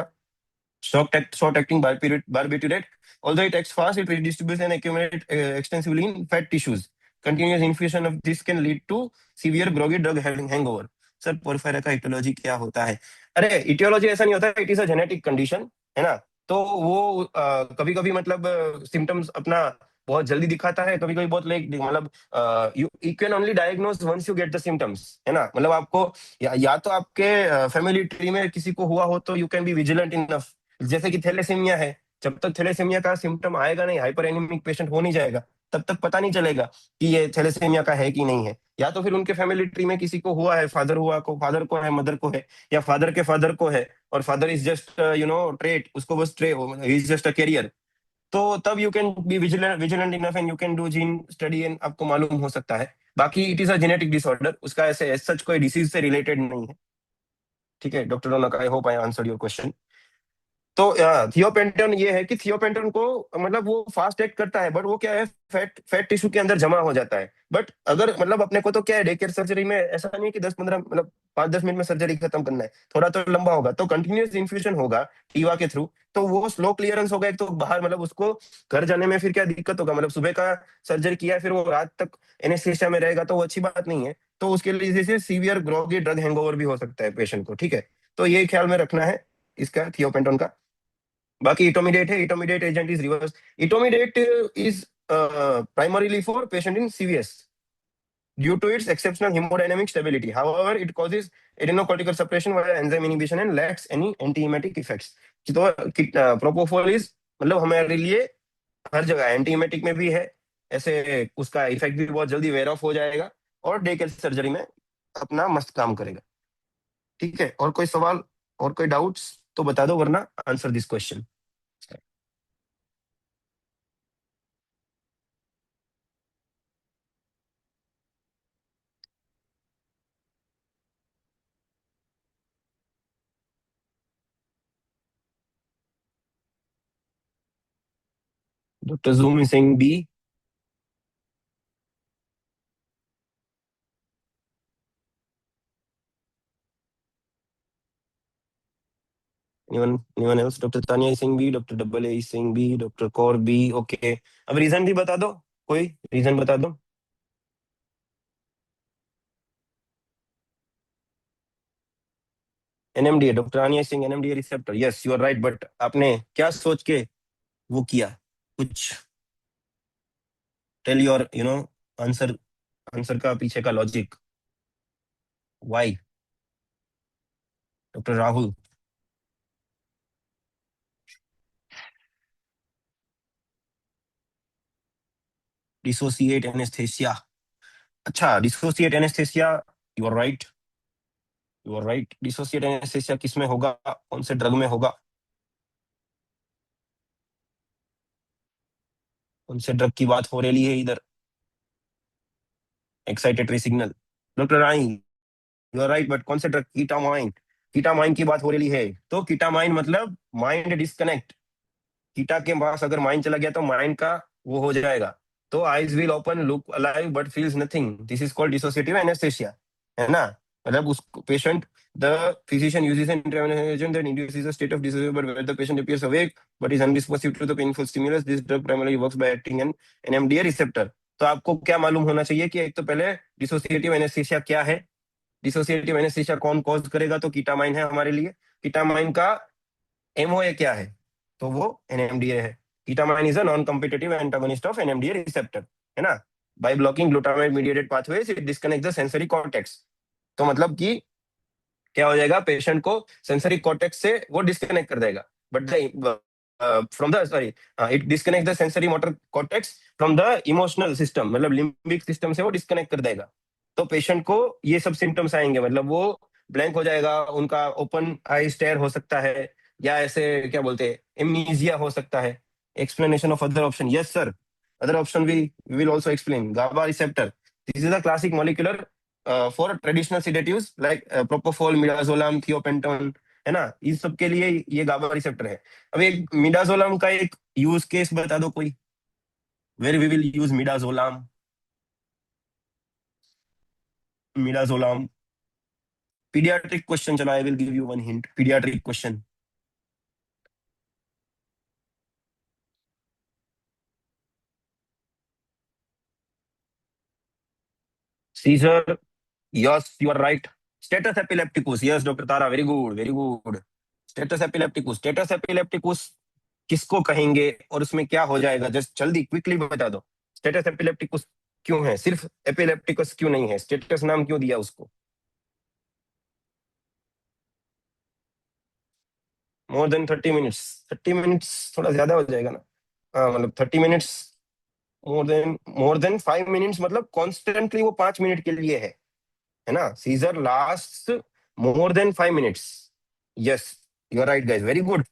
short acting barbiturate. Although it acts fast, it redistributes and accumulates extensively in fat tissues. Continuous infusion of this can lead to severe groggy drug hangover. Sir, porphyria का aetiology क्या होता है? अरे, etiology ऐसा नहीं होता है, it is a genetic condition, है ना। तो वो कभी कभी मतलब सिम्टम्स अपना बहुत जल्दी दिखाता है, कभी कभी बहुत लेट, मतलब you can only diagnose once you get the symptoms, है ना। मतलब आपको या तो आपके फैमिली ट्री में किसी को हुआ हो तो you can be vigilant enough. जैसे कि थैलेसीमिया है, जब तक थैलेसीमिया का सिम्टम आएगा नहीं, हाइपर एनीमिक पेशेंट हो नहीं जाएगा, तब तक पता नहीं चलेगा कि ये थैलेसीमिया का है कि नहीं है। या तो फिर उनके फैमिली ट्री में किसी को हुआ है, फादर को है, मदर को है, या फादर के फादर को है, और फादर इज जस्ट ट्रेट, उसको बस trait, is just a carrier. तो तब you can be vigilant vigilant enough and you can do gene study and आपको मालूम हो सकता है। बाकी it is a genetic disorder, उसका ऐसे सच कोई डिसीज से रिलेटेड नहीं है। ठीक है doctor Raunak, I hope I answered your question. तो थियोपेंटोन ये है कि थियोपेंटोन को मतलब वो फास्ट एक्ट करता है, बट वो क्या है, फैट फैट टिश्यू के अंदर जमा हो जाता है। बट अगर मतलब अपने को तो क्या है, डे केयर सर्जरी में ऐसा नहीं है कि 10-15 मतलब 5-10 मिनट में सर्जरी खत्म करना है, थोड़ा तो लंबा होगा, तो कंटिन्यूस इन्फ्यूजन होगा टीवा के थ्रू। तो वो स्लो क्लियरेंस होगा एक तो बाहर, मतलब उसको घर जाने में फिर क्या दिक्कत होगा, मतलब सुबह का सर्जरी किया है फिर वो रात तक एनेस्थीसिया में रहेगा, तो वो अच्छी बात नहीं है। तो उसके लिए जैसे सीवियर ग्रोगी ड्रग हैंगओवर भी हो सकता है पेशेंट को, ठीक है। तो ये ख्याल में रखना है इसका थियोपेंटोन का। बाकी इटोमिडेट है, इटोमिडेट agent is reverse. इटोमिडेट is primarily for patient in CVS due to its exceptional hemodynamic stability. However, it causes adrenocortical suppression via enzyme inhibition and lacks any antiemetic effects. तो प्रोपोफोल इज मतलब हमारे लिए हर जगह antiemetic में भी है, ऐसे उसका इफेक्ट भी बहुत जल्दी वेयर ऑफ हो जाएगा, और डे केयर सर्जरी में अपना मस्त काम करेगा। ठीक है, और कोई सवाल और कोई डाउट्स तो बता दो, वरना आंसर दिस क्वेश्चन। डॉक्टर जूम सिंह बी। anyone else? Doctor Tania Singh B, doctor double A Singh B, doctor Kaur बी। ओके, अब रीजन भी बता दो, कोई रीजन बता दो। NMDA, doctor Tania Singh, NMDA receptor, yes you are right, but आपने क्या सोच के वो किया, कुछ टेल योर आंसर, आंसर का पीछे का logic, why. Doctor Rahul. Dissociate anaesthesia, अच्छा dissociate anaesthesia, you are right, you are right. Dissociate anaesthesia किस में होगा, कौन से ड्रग में होगा, कौन से ड्रग की बात हो रही है इधर, एक्साइटेटरी सिग्नल। डॉक्टर राई, यू आर राइट, बट कौन से ड्रग, कीटामाइन, कीटामाइन की बात हो रही है। तो कीटामाइन मतलब माइंड डिस्कनेक्ट, कीटा के पास अगर माइंड चला गया तो माइंड का वो हो जाएगा। तो eyes will open, look alive but feels nothing, this is called dissociative anaesthesia, है ना। मतलब उस patient, the physician uses an intravenous agent that induces a state of dissociation where the patient appears awake but is unresponsive to the painful stimulus, this drug primarily works by acting an NMDA receptor. तो आपको क्या मालूम होना चाहिए कि एक तो पहले डिसोसिएटिव एनेस्थेसिया क्या है, डिसोसिएटिव एनेस्थेसिया कौन कॉज करेगा, तो कीटामाइन है हमारे लिए। कीटामाइन का एमओए क्या है, तो वो एनएमडीए है। Ketamine is a non competitive antagonist of NMDA receptor, है ना। By blocking glutamine mediated pathways it disconnect the sensory cortex. तो मतलब कि क्या हो जाएगा, पेशेंट को सेंसरी कॉर्टेक्स से वो डिस्कनेक्ट कर देगा, but the from the sorry it disconnect the sensory motor cortex from the emotional system, मतलब लिम्बिक सिस्टम से वो डिस्कनेक्ट कर देगा। तो पेशेंट को ये सब सिम्टम्स आएंगे, मतलब वो ब्लैंक हो जाएगा, उनका ओपन आई स्टेयर हो सकता है, या ऐसे क्या बोलते हैं एमनीजिया हो सकता है। Explanation of other option, yes sir, other option we will also explain. GABA receptor, this is a classic molecular for traditional sedatives like propofol, midazolam, thiopentone, है ना, इस सब के लिए ये गाबा रिसेप्टर है। अब एक मिडाजोलम का एक यूज केस बता दो कोई, where we will use midazolam. Midazolam pediatric question, चलो I will give you one hint, pediatric question. Seizure, yes you are right. Status epilepticus, yes doctor Tara, very good very good. Status epilepticus, status epilepticus किसको कहेंगे और उसमें क्या हो जाएगा, just जल्दी quickly बता दो। स्टेटस एपिलेप्टिकुस क्यों है, सिर्फ एपिलेप्टिकस क्यों नहीं है, स्टेटस नाम क्यों दिया उसको। मोर देन 30 मिनट्स, 30 मिनट्स थोड़ा ज्यादा हो जाएगा ना। हाँ मतलब 30 मिनट्स, मोर देन 5 मिनट्स, मतलब कॉन्स्टेंटली वो 5 मिनट के लिए है ना। Seizure last more than 5 minutes, yes you are right guys, very good,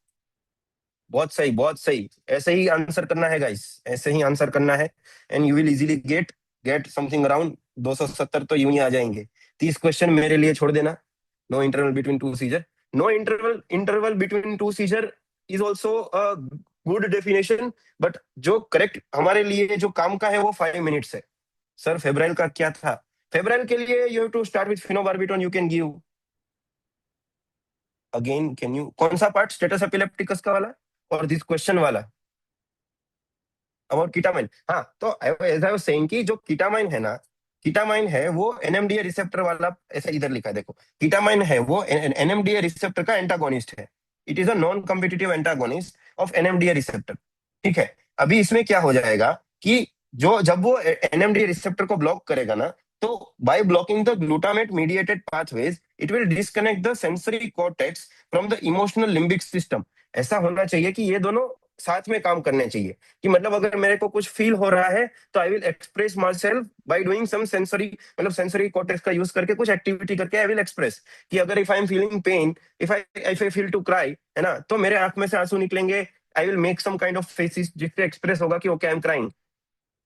बहुत सही बहुत सही। ऐसे ही आंसर करना है गाइस, ऐसे ही आंसर करना है, and you will easily get get something around 270 तो यूं ही आ जाएंगे। 30 क्वेश्चन मेरे लिए छोड़ देना। No interval between two seizure, no interval interval between two seizure, is also a good definition, but जो करेक्ट हमारे लिए जो काम का है वो 5 मिनट्स है। सर फेब्राइल का क्या था? फेब्राइल के लिए you have to start with phenobarbitone, you can give again, can you कौन सा पार्ट, स्टेटस एपिलेप्टिकस का वाला और दिस क्वेश्चन वाला अबाउट कीटामाइन? हाँ, तो एज आई वाज सेइंग कि जो कीटामाइन है ना, कीटामाइन है वो एनएमडीए रिसेप्टर वाला, ऐसा इधर लिखा है देखो, कीटामाइन है वो एनएमडीए रिसेप्टर का एंटागोनिस्ट है। It is a non competitive antagonist of NMDA receptor. ठीक है, अभी इसमें क्या हो जाएगा कि जो जब वो एनएमडीए रिसेप्टर को ब्लॉक करेगा ना, तो bye blocking the glutamate mediated pathways it will disconnect the sensory cortex from the emotional limbic system. ऐसा होना चाहिए कि ये दोनों साथ में काम करने चाहिए, कि मतलब अगर मेरे को कुछ फील हो रहा है तो I will express myself by doing some sensory, मतलब सेंसरी कॉर्टेक्स का यूज करके कुछ एक्टिविटी करके आई विल एक्सप्रेस। कि अगर if I am feeling pain, if I feel to cry, है ना, तो मेरे आंख में से आंसू निकलेंगे, I will make some kind of faces जिससे एक्सप्रेस होगा कि okay I am crying.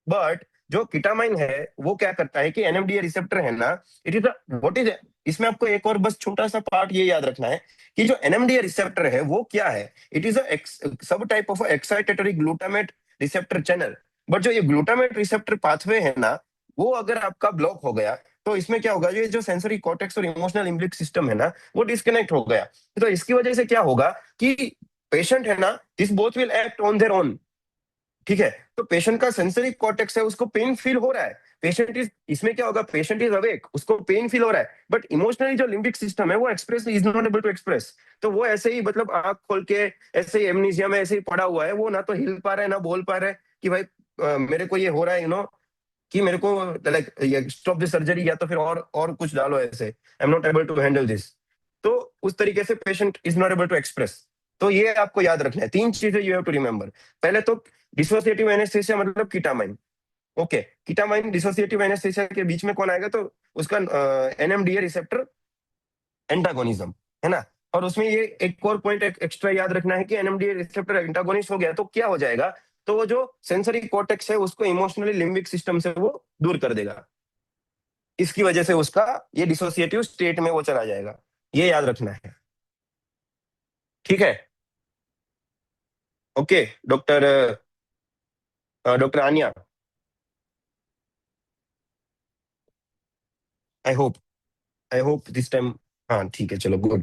But जो कीटामाइन है वो क्या करता है कि एनएमडीए रिसेप्टर है ना, इट इज व्हाट इज, इसमें आपको एक और बस छोटा सा पार्ट ये याद रखना है कि जो एनएमडीए रिसेप्टर है वो क्या है, इट इज अ सब type of excitatory glutamate receptor channel. But जो ये ग्लूटामेट रिसेप्टर पाथवे है ना, वो अगर आपका ब्लॉक हो गया तो इसमें क्या होगा, ये जो सेंसरी कॉर्टेक्स और इमोशनल इम्प्लिक सिस्टम है ना, वो डिस्कनेक्ट हो गया। तो इसकी वजह से क्या होगा कि पेशेंट है ना, this both will act on their own. ठीक है, तो पेशेंट का सेंसरी कॉर्टेक्स है, उसको पेन फील हो रहा है, पेशेंट इज, इसमें क्या होगा, पेशेंट इज अवेक, उसको पेन फील हो रहा है, बट इमोशनली जो लिम्बिक सिस्टम है वो express is not able to express. तो वो ऐसे ही मतलब आंख खोल के ऐसे ही एमनीजिया में ऐसे ही पड़ा हुआ है, वो ना तो हिल पा रहा है ना बोल पा रहा है कि भाई मेरे को ये हो रहा है, कि मेरे को लाइक स्टॉप दिस सर्जरी, या तो फिर और कुछ डालो ऐसे, I am not able to handle this. तो उस तरीके से patient is not able to express. तो ये आपको याद रखना है, तीन चीजें यू हैव टू रिमेंबर। पहले तो डिसोसिएटिव एनेस्थीसिया मतलब कीटामाइन। ओके, कीटामाइन डिसोसिएटिव एनेस्थीसिया के बीच में कौन आएगा, तो उसका एनएमडीए रिसेप्टर एंटागोनिज्म, है ना। और उसमें ये एक और पॉइंट एक्स्ट्रा याद रखना है कि एनएमडीए रिसेप्टर एंटागोनिस्ट हो गया तो क्या हो जाएगा, तो वो जो सेंसरी कॉर्टेक्स है उसको इमोशनली लिम्बिक सिस्टम से वो दूर कर देगा। इसकी वजह से उसका ये डिसोसिएटिव स्टेट में वो चला जाएगा। ये याद रखना है। ठीक है, okay doctor, doctor Anya, I hope, I hope this time. हाँ ठीक है, चलो गुड।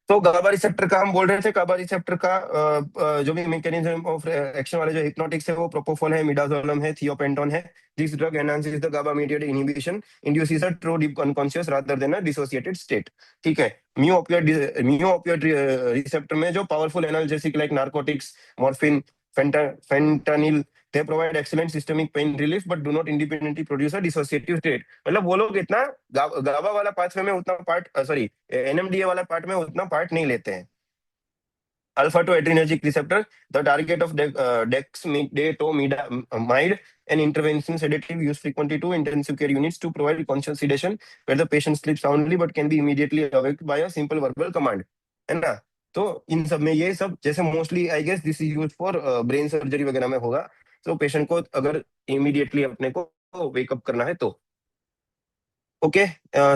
तो गाबा रिसेप्टर का हम बोल रहे थे, गाबा रिसेप्टर का जो भी मैकेनिज्म ऑफ एक्शन वाले जो हिप्नोटिक्स है वो प्रोपोफोन है, मिडाजोलम है, थियोपेंटोन है। This drug enhances the GABA mediated inhibition, induces a true deep unconscious rather than a dissociated state. ठीक है, म्यू ऑपियोइड रिसेप्टर में जो powerful analgesic like narcotics, morphine, fentanyl, they provide excellent systemic pain relief but do not independently produce a dissociative state। मतलब वो लोग इतना गाबा वाला pathway में उतना पार्ट, सॉरी एनएमडीए वाला पार्ट में उतना पार्ट नहीं लेते हैं। Alpha two adrenergic receptor, the target of dexmedetomidine, an intervention sedative used frequently to intensive care units to provide conscious sedation where the patient sleeps soundly but can be immediately awakened by a simple verbal command, है ना। तो इन सब में ये सब जैसे mostly I guess this is use for brain surgery वगैरह में होगा। तो पेशेंट को अगर इमीडिएटली अपने को वेकअप करना है तो ओके।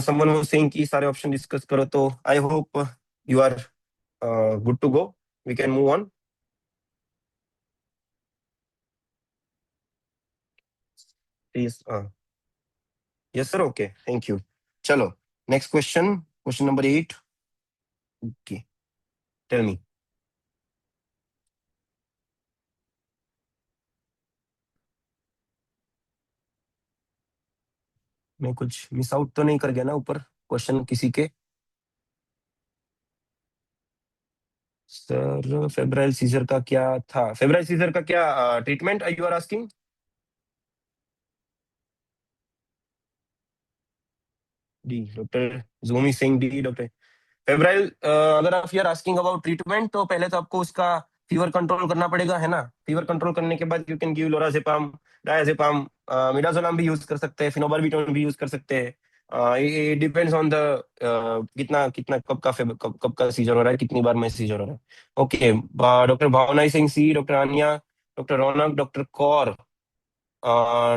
समवन वाज सेइंग कि सारे ऑप्शन डिस्कस करो, तो I hope you are good to go, we can move on please. Yes sir, okay thank you. चलो next question, question number 8। Okay, tell me. मैं कुछ मिस आउट तो नहीं कर गया ना ऊपर क्वेश्चन किसी के? सर फेब्राइल सीजर का क्या था, फेब्राइल सीजर का क्या treatment you are asking? D doctor Jomi Singh, D doctor febrile. अगर आप यार आस्किंग अबाउट ट्रीटमेंट, तो पहले तो आपको उसका फीवर कंट्रोल करना पड़ेगा, है ना। फीवर कंट्रोल करने के बाद you can give lorazepam, diazepam, midazolam भी यूज कर सकते हैं, फिनोबार्बिटोन भी यूज कर सकते हैं। ये डिपेंड्स ऑन द कितना कितना कब का सीजर हो रहा है, कितनी बार में सीजर हो रहा है। Okay, doctor Bhavna Singh C, doctor Aniya, doctor Raunak, doctor Kaur,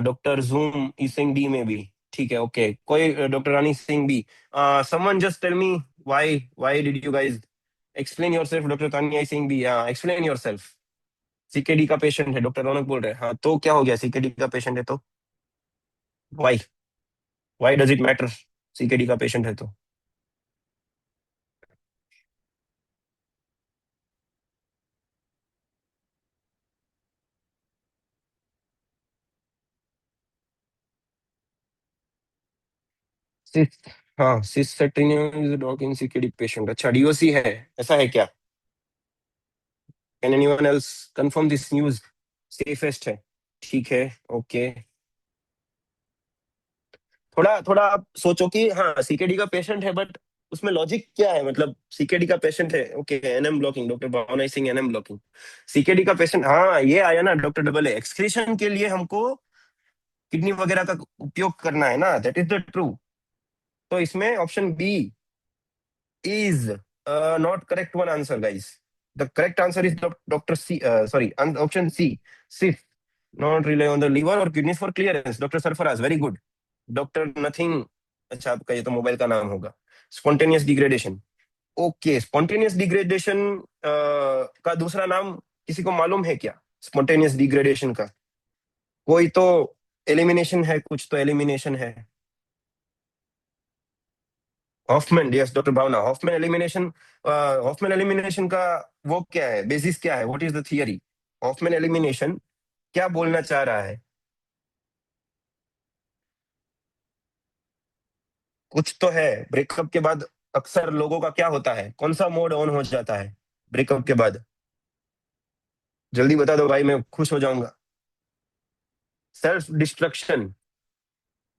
doctor zoom ई सिंह डी में भी। ठीक है, ओके, कोई डॉक्टर रानी सिंह भी। Someone just tell me, why did you guys explain yourself, doctor Tania Singh भी, हाँ एक्सप्लेन योर सेल्फ। सीकेडी का पेशेंट है, डॉक्टर रौनक बोल रहे हैं, हाँ तो क्या हो गया, सीकेडी का पेशेंट है तो? Why? Why does it matter? CKD का पेशेंट है तो? सिस, हाँ cisatracurium is drug in CKD patient, अच्छा डीओसी है, ऐसा है क्या? Can anyone else confirm this news? Safest है, ठीक है, ओके। थोड़ा थोड़ा आप सोचो कि हाँ सीकेडी का पेशेंट है, बट उसमें लॉजिक क्या है, मतलब सीकेडी का पेशेंट है, okay NM blocking, doctor Bhavna Singh NM blocking. CKD का पेशेंट, हाँ ये आया ना डॉक्टर डबल एक्सक्रीशन के लिए हमको किडनी वगैरह का उपयोग करना है ना, दैट इज द ट्रू। तो इसमें option B is not correct one answer guys. The correct answer is doctor C, sorry option C, सिर्फ not rely on the liver और kidneys for clearance, doctor Sarfaraz very good. Doctor nothing, अच्छा आपका ये तो mobile का नाम होगा। Spontaneous degradation, okay spontaneous degradation का दूसरा नाम किसी को मालूम है क्या? स्पॉन्टेनियस डिग्रेडेशन का कोई तो एलिमिनेशन है, कुछ तो एलिमिनेशन है। Hofmann, yes doctor Bhavana, Hofmann elimination. Hofmann elimination का वो क्या है, बेसिस क्या है, what is the theory? Hofmann elimination क्या बोलना चाह रहा है? कुछ तो है। ब्रेकअप के बाद अक्सर लोगों का क्या होता है, कौन सा मोड ऑन हो जाता है ब्रेकअप के बाद? जल्दी बता दो भाई, मैं खुश हो जाऊंगा। Self destruction,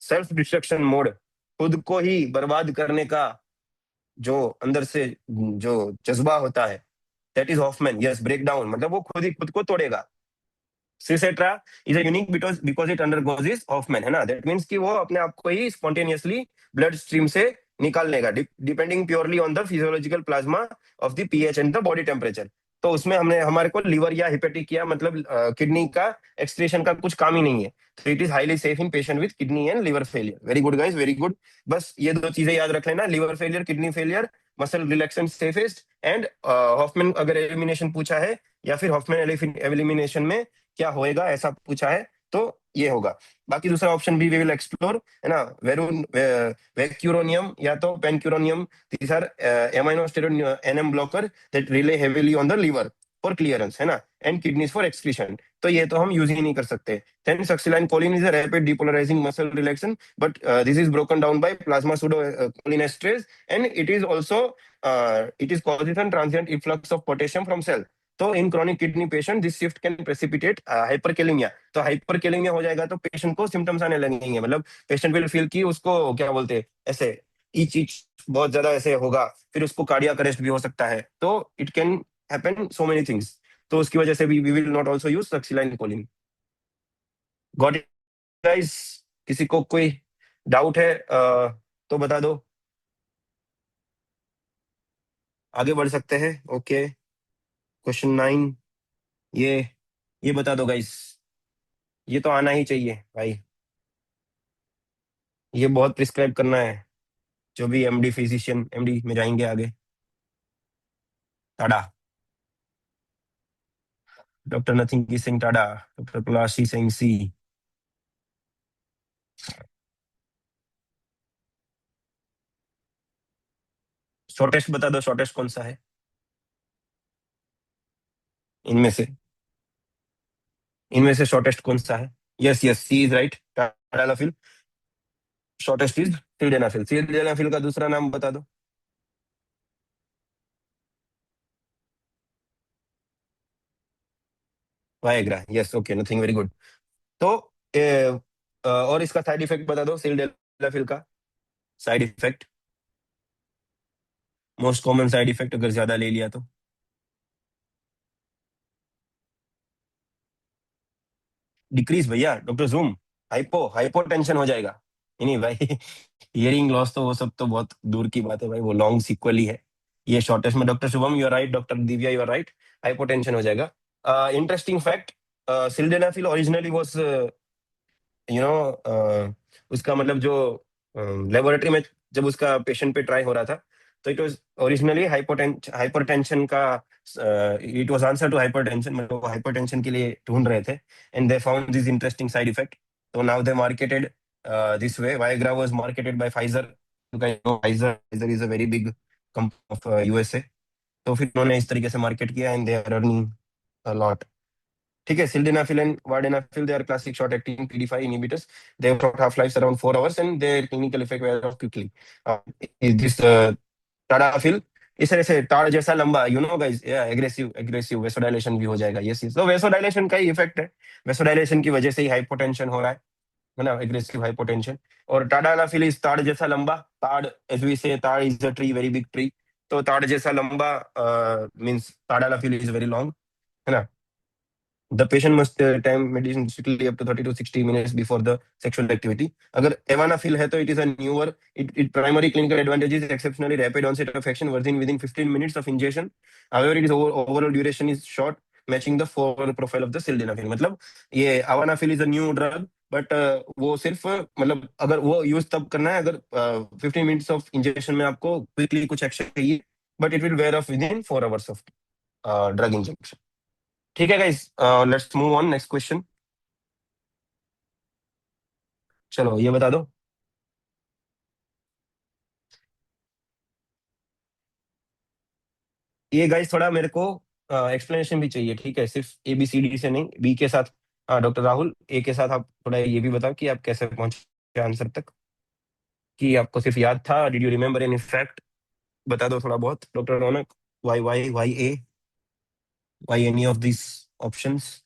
self destruction mode, खुद को ही बर्बाद करने का जो अंदर से जो जज्बा होता है, that is Hofmann, yes break down, मतलब वो खुद ही खुद को तोड़ेगा। Cisatracurium is a unique because it undergoes is Hofmann, है ना, दैट मीन्स कि वो अपने आप को ही स्पॉन्टेनियसली ब्लड स्ट्रीम से निकाल लेगा, depending purely on the physiological plasma of the pH and the body temperature. तो उसमें हमने हमारे को लिवर या हिपेटिक या मतलब किडनी का एक्सक्रीशन का कुछ काम ही नहीं है। तो it is highly safe in patient with kidney and liver failure, very good guys very good. बस ये दो चीजें याद रख लेना, liver failure kidney failure, muscle relaxant safest and Hofmann अगर एलिमिनेशन पूछा है, या फिर हॉफमैन एलिमिनेशन में क्या होएगा ऐसा पूछा है, तो ये होगा। बाकी दूसरा ऑप्शन भी वी विल एक्सप्लोर, है ना, वेरून वैक्यूरोनियम या तो pancuronium, these are amino steroid NM blocker that rely heavily on the liver for clearance, है ना, एंड किडनीज फॉर एक्सक्रीशन, तो ये तो हम यूज ही नहीं कर सकते। Then succinylcholine is a rapid depolarizing muscle relaxation, but this is broken down by plasma pseudo cholinesterase, and it is also it is causes an transient influx of potassium from cell. तो in chronic kidney patient this shift can precipitate hyperkalemia, तो hyperkalemia हो जाएगा तो patient को symptoms आने लगेंगे, मतलब patient will feel कि उसको क्या बोलते हैं ऐसे, ईच ईच बहुत ज्यादा ऐसे होगा, फिर उसको कार्डियक अरेस्ट भी हो सकता है, तो it can happen so many things. तो उसकी वजह से भी we will not also use succinylcholine. Got it guys? किसी को कोई डाउट है तो बता दो, आगे बढ़ सकते हैं, ओके। क्वेश्चन 9, ये ये बता दो गाइस, ये तो आना ही चाहिए भाई, ये बहुत प्रिस्क्राइब करना है, जो भी एमडी फिजिशियन एमडी में जाएंगे आगे। टाडा, डॉक्टर नथिंग की सिंह टाडा, डॉक्टर पलाशी सिंह सी। शॉर्टेस्ट बता दो, शॉर्टेस्ट कौन सा है इनमें से, इनमें से शॉर्टेस्ट कौन सा है? Yes yes C is right, tadalafil. Shortest is sildenafil, sildenafil का दूसरा नाम बता दो। Viagra, yes okay nothing, very good. तो और इसका साइड इफेक्ट बता दो सिल्डेनाफिल का, side effect, most common side effect अगर ज्यादा ले लिया तो? डिक्रीज भैया, डॉक्टर जूम, हाइपो टेंशन हो जाएगा। नहीं भाई हियरिंग लॉस तो वो सब तो बहुत दूर की बात है भाई, वो लॉन्ग सीक्वल ही है। ये शॉर्टेस्ट में doctor Shubham you are right, doctor Divya you are right, hypotension हो जाएगा। Interesting fact, sildenafil originally was you know उसका मतलब जो लेबोरेटरी में जब उसका पेशेंट पे ट्राई हो रहा था, तो इट वाज ओरिजिनली हाइपरटेंशन का, it was answer to hypertension, मतलब वो हाइपरटेंशन के लिए ढूंढ रहे थे, and they found this interesting side effect. तो now they marketed this way. Viagra was marketed by Pfizer. You can know Pfizer. Pfizer is a very big company of USA. तो फिर उन्होंने इस तरीके से मार्केट किया, and they are earning a lot. ठीक है. Sildenafil and वार्डेनाफिल, they are classic short acting PDE5 inhibitors. They have short half-lives around 4 hours, and their clinical effect wear off quickly. Is this tadalafil? इस तरह से ताड़ जैसा लंबा, you know guys, aggressive aggressive vasodilation भी हो जाएगा. Yes yes, तो वेसोडाइलेशन का ही इफेक्ट है. वेसोडाइलेशन की वजह से ही हाइपोटेंशन हो रहा है ना, एग्रेसिव हाइपोटेंशन. और टाडानाफिल इस ताड़ जैसा लंबा. ताड़, एज वी से, ताड़ is a tree, very big tree. तो ताड़ जैसा लंबा मींस टाडानाफिल इज वेरी लॉन्ग, है ना. The patient must time medicine strictly up to 30 to 60 minutes before the sexual activity. अगर evanafil है तो it is a newer. It primary clinical advantage is exceptionally rapid onset of action within 15 minutes of ingestion. However, it is overall duration is short, matching the former profile of the sildenafil. मतलब ये avanafil is a new drug, but वो सिर्फ मतलब अगर वो use तब करना है अगर 15 मिनट्स ऑफ इंजेक्शन में आपको क्विकली कुछ एक्शन चाहिए, but it will where of with in 4 hours of drug injection. ठीक है guys, let's move on next question. चलो ये बता दो. ये गाइस थोड़ा मेरे को एक्सप्लेनेशन भी चाहिए, ठीक है, सिर्फ ABCD से नहीं, बी के साथ. हाँ डॉक्टर राहुल, ए के साथ आप थोड़ा ये भी बताओ कि आप कैसे पहुंचे आंसर तक, कि आपको सिर्फ याद था, did you remember any fact. बता दो थोड़ा बहुत. Doctor Raunak, why A, why any of this options.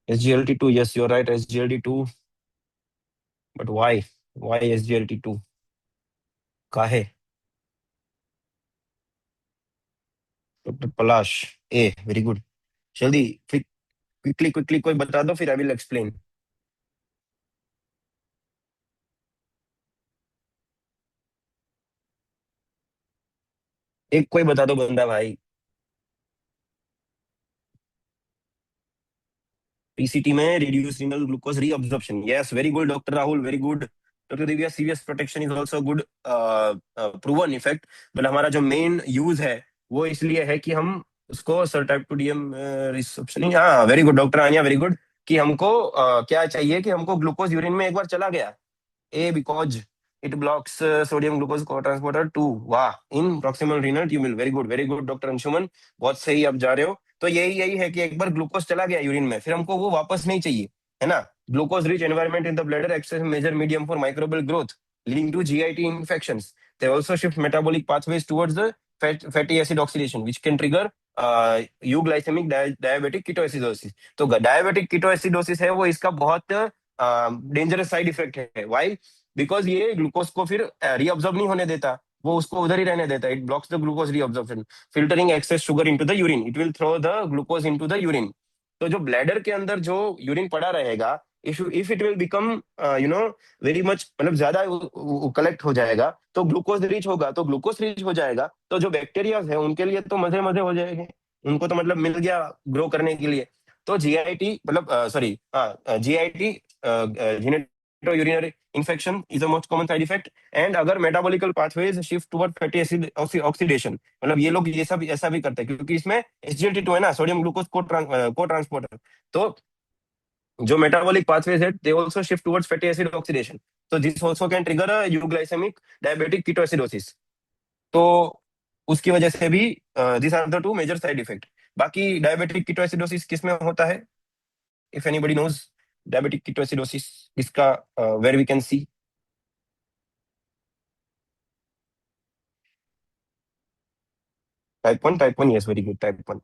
SGLT2, yes, you're right, SGLT2. But why SGLT2? काहे? Doctor Palash, A, very good. जल्दी, क्विकली क्विकली कोई बता दो, फिर आई विल एक्सप्लेन. एक कोई बता दो बंदा भाई. PCT में reduce renal glucose reabsorption, yes, very good doctor Rahul, very good. Doctor Divya, CVS protection is also good proven effect. But हमारा जो मेन यूज है वो इसलिए है कि हम उसको सर टाइप 2 DM रिसप्शन. हाँ very good doctor Aniya, very good. कि हमको क्या चाहिए, कि हमको ग्लूकोज यूरिन में एक बार चला गया. A, because it blocks sodium glucose co-transporter 2. वाह, इन proximal renal tubule. Very good doctor Anshuman, बहुत सही आप जा रहे हो. तो यही यही है कि एक बार ग्लूकोज चला गया यूरिन में, फिर हमको वो वापस नहीं चाहिए, है ना. Glucose rich environment in the bladder acts as major medium for microbial growth, leading to GIT infections. They also shift metabolic pathways towards the fatty acid oxidation, which can trigger euglycemic diabetic ketoacidosis. तो diabetic ketoacidosis है वो इसका बहुत dangerous side effect है. Y? Because ये glucose को फिर reabsorb नहीं होने देता, वो उसको उधर ही रहने देता है. It blocks the glucose reabsorption, filtering excess sugar into the urine. It will throw the glucose into the urine. तो जो ब्लैडर के अंदर जो यूरिन पड़ा रहेगा, if it will become you know very much, मतलब ज्यादा कलेक्ट हो जाएगा, तो ग्लूकोज रिच होगा, तो ग्लूकोज रिच हो जाएगा, तो जो बैक्टीरिया है उनके लिए तो मजे मजे हो जाएंगे. उनको तो मतलब मिल गया ग्रो करने के लिए. तो GIT मतलब सॉरी, हाँ, GIT genito urinary infection is the most common side effect. And अगर metabolical pathways shift toward fatty acid oxidation, मतलब ये लोग ये सब ऐसा भी करते हैं, क्योंकि इसमें SGLT2 है ना, सोडियम ग्लूकोज को ट्रांसपोर्टर. तो जो मेटाबॉलिक पाथवेज है, they also shift towards fatty acid oxidation. तो this also can trigger a euglycemic diabetic ketoacidosis. तो उसकी वजह से भी this are the two major side effect. बाकी डायबिटिक कीटोएसिडोसिस किस में होता है, if anybody knows? Diabetic ketoacidosis इसका, where we can see. Type 1, yes, very good, type 1,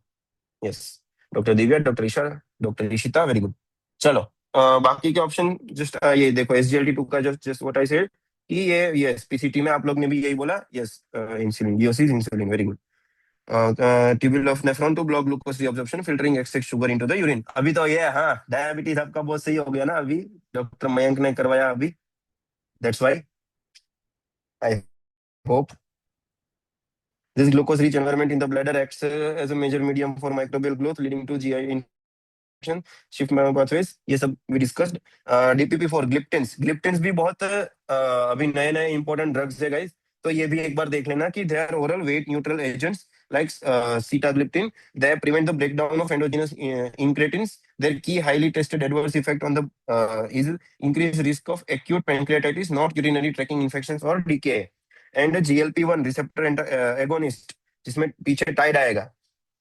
yes. Doctor Divya, doctor Isha, doctor Ishita, very good. चलो, बाकी के ऑप्शन जस्ट ये देखो. SGLT2 का just just what I said, कि ये यस, PCT में आप लोग ने भी यही बोला, yes. Insulin, uses insulin, very good. Tubule of nephron to block glucose reabsorption, filtering excess sugar into the urine. अभी तो ये, हाँ, डायबिटीज आपका बहुत सही हो गया ना अभी, डॉक्टर मयंक ने करवाया अभी. That's why, I hope. This glucose rich environment in the bladder acts as a major medium for microbial growth, leading to GI infection, shift pathways, ये सब we discussed. DPP4 ग्लिप्टेंस, ग्लिप्टेंस भी बहुत अभी नए नए इंपॉर्टेंट ड्रग्स है गाइस, तो ये भी एक बार देख लेना कि they are oral weight neutral agents like sitagliptin. They prevent the breakdown of endogenous incretins. Their key highly tested adverse effect on the is increased risk of acute pancreatitis, not urinary tracking infections or DKA. And GLP-1 receptor agonist, जिसमें पीछे Tide आएगा.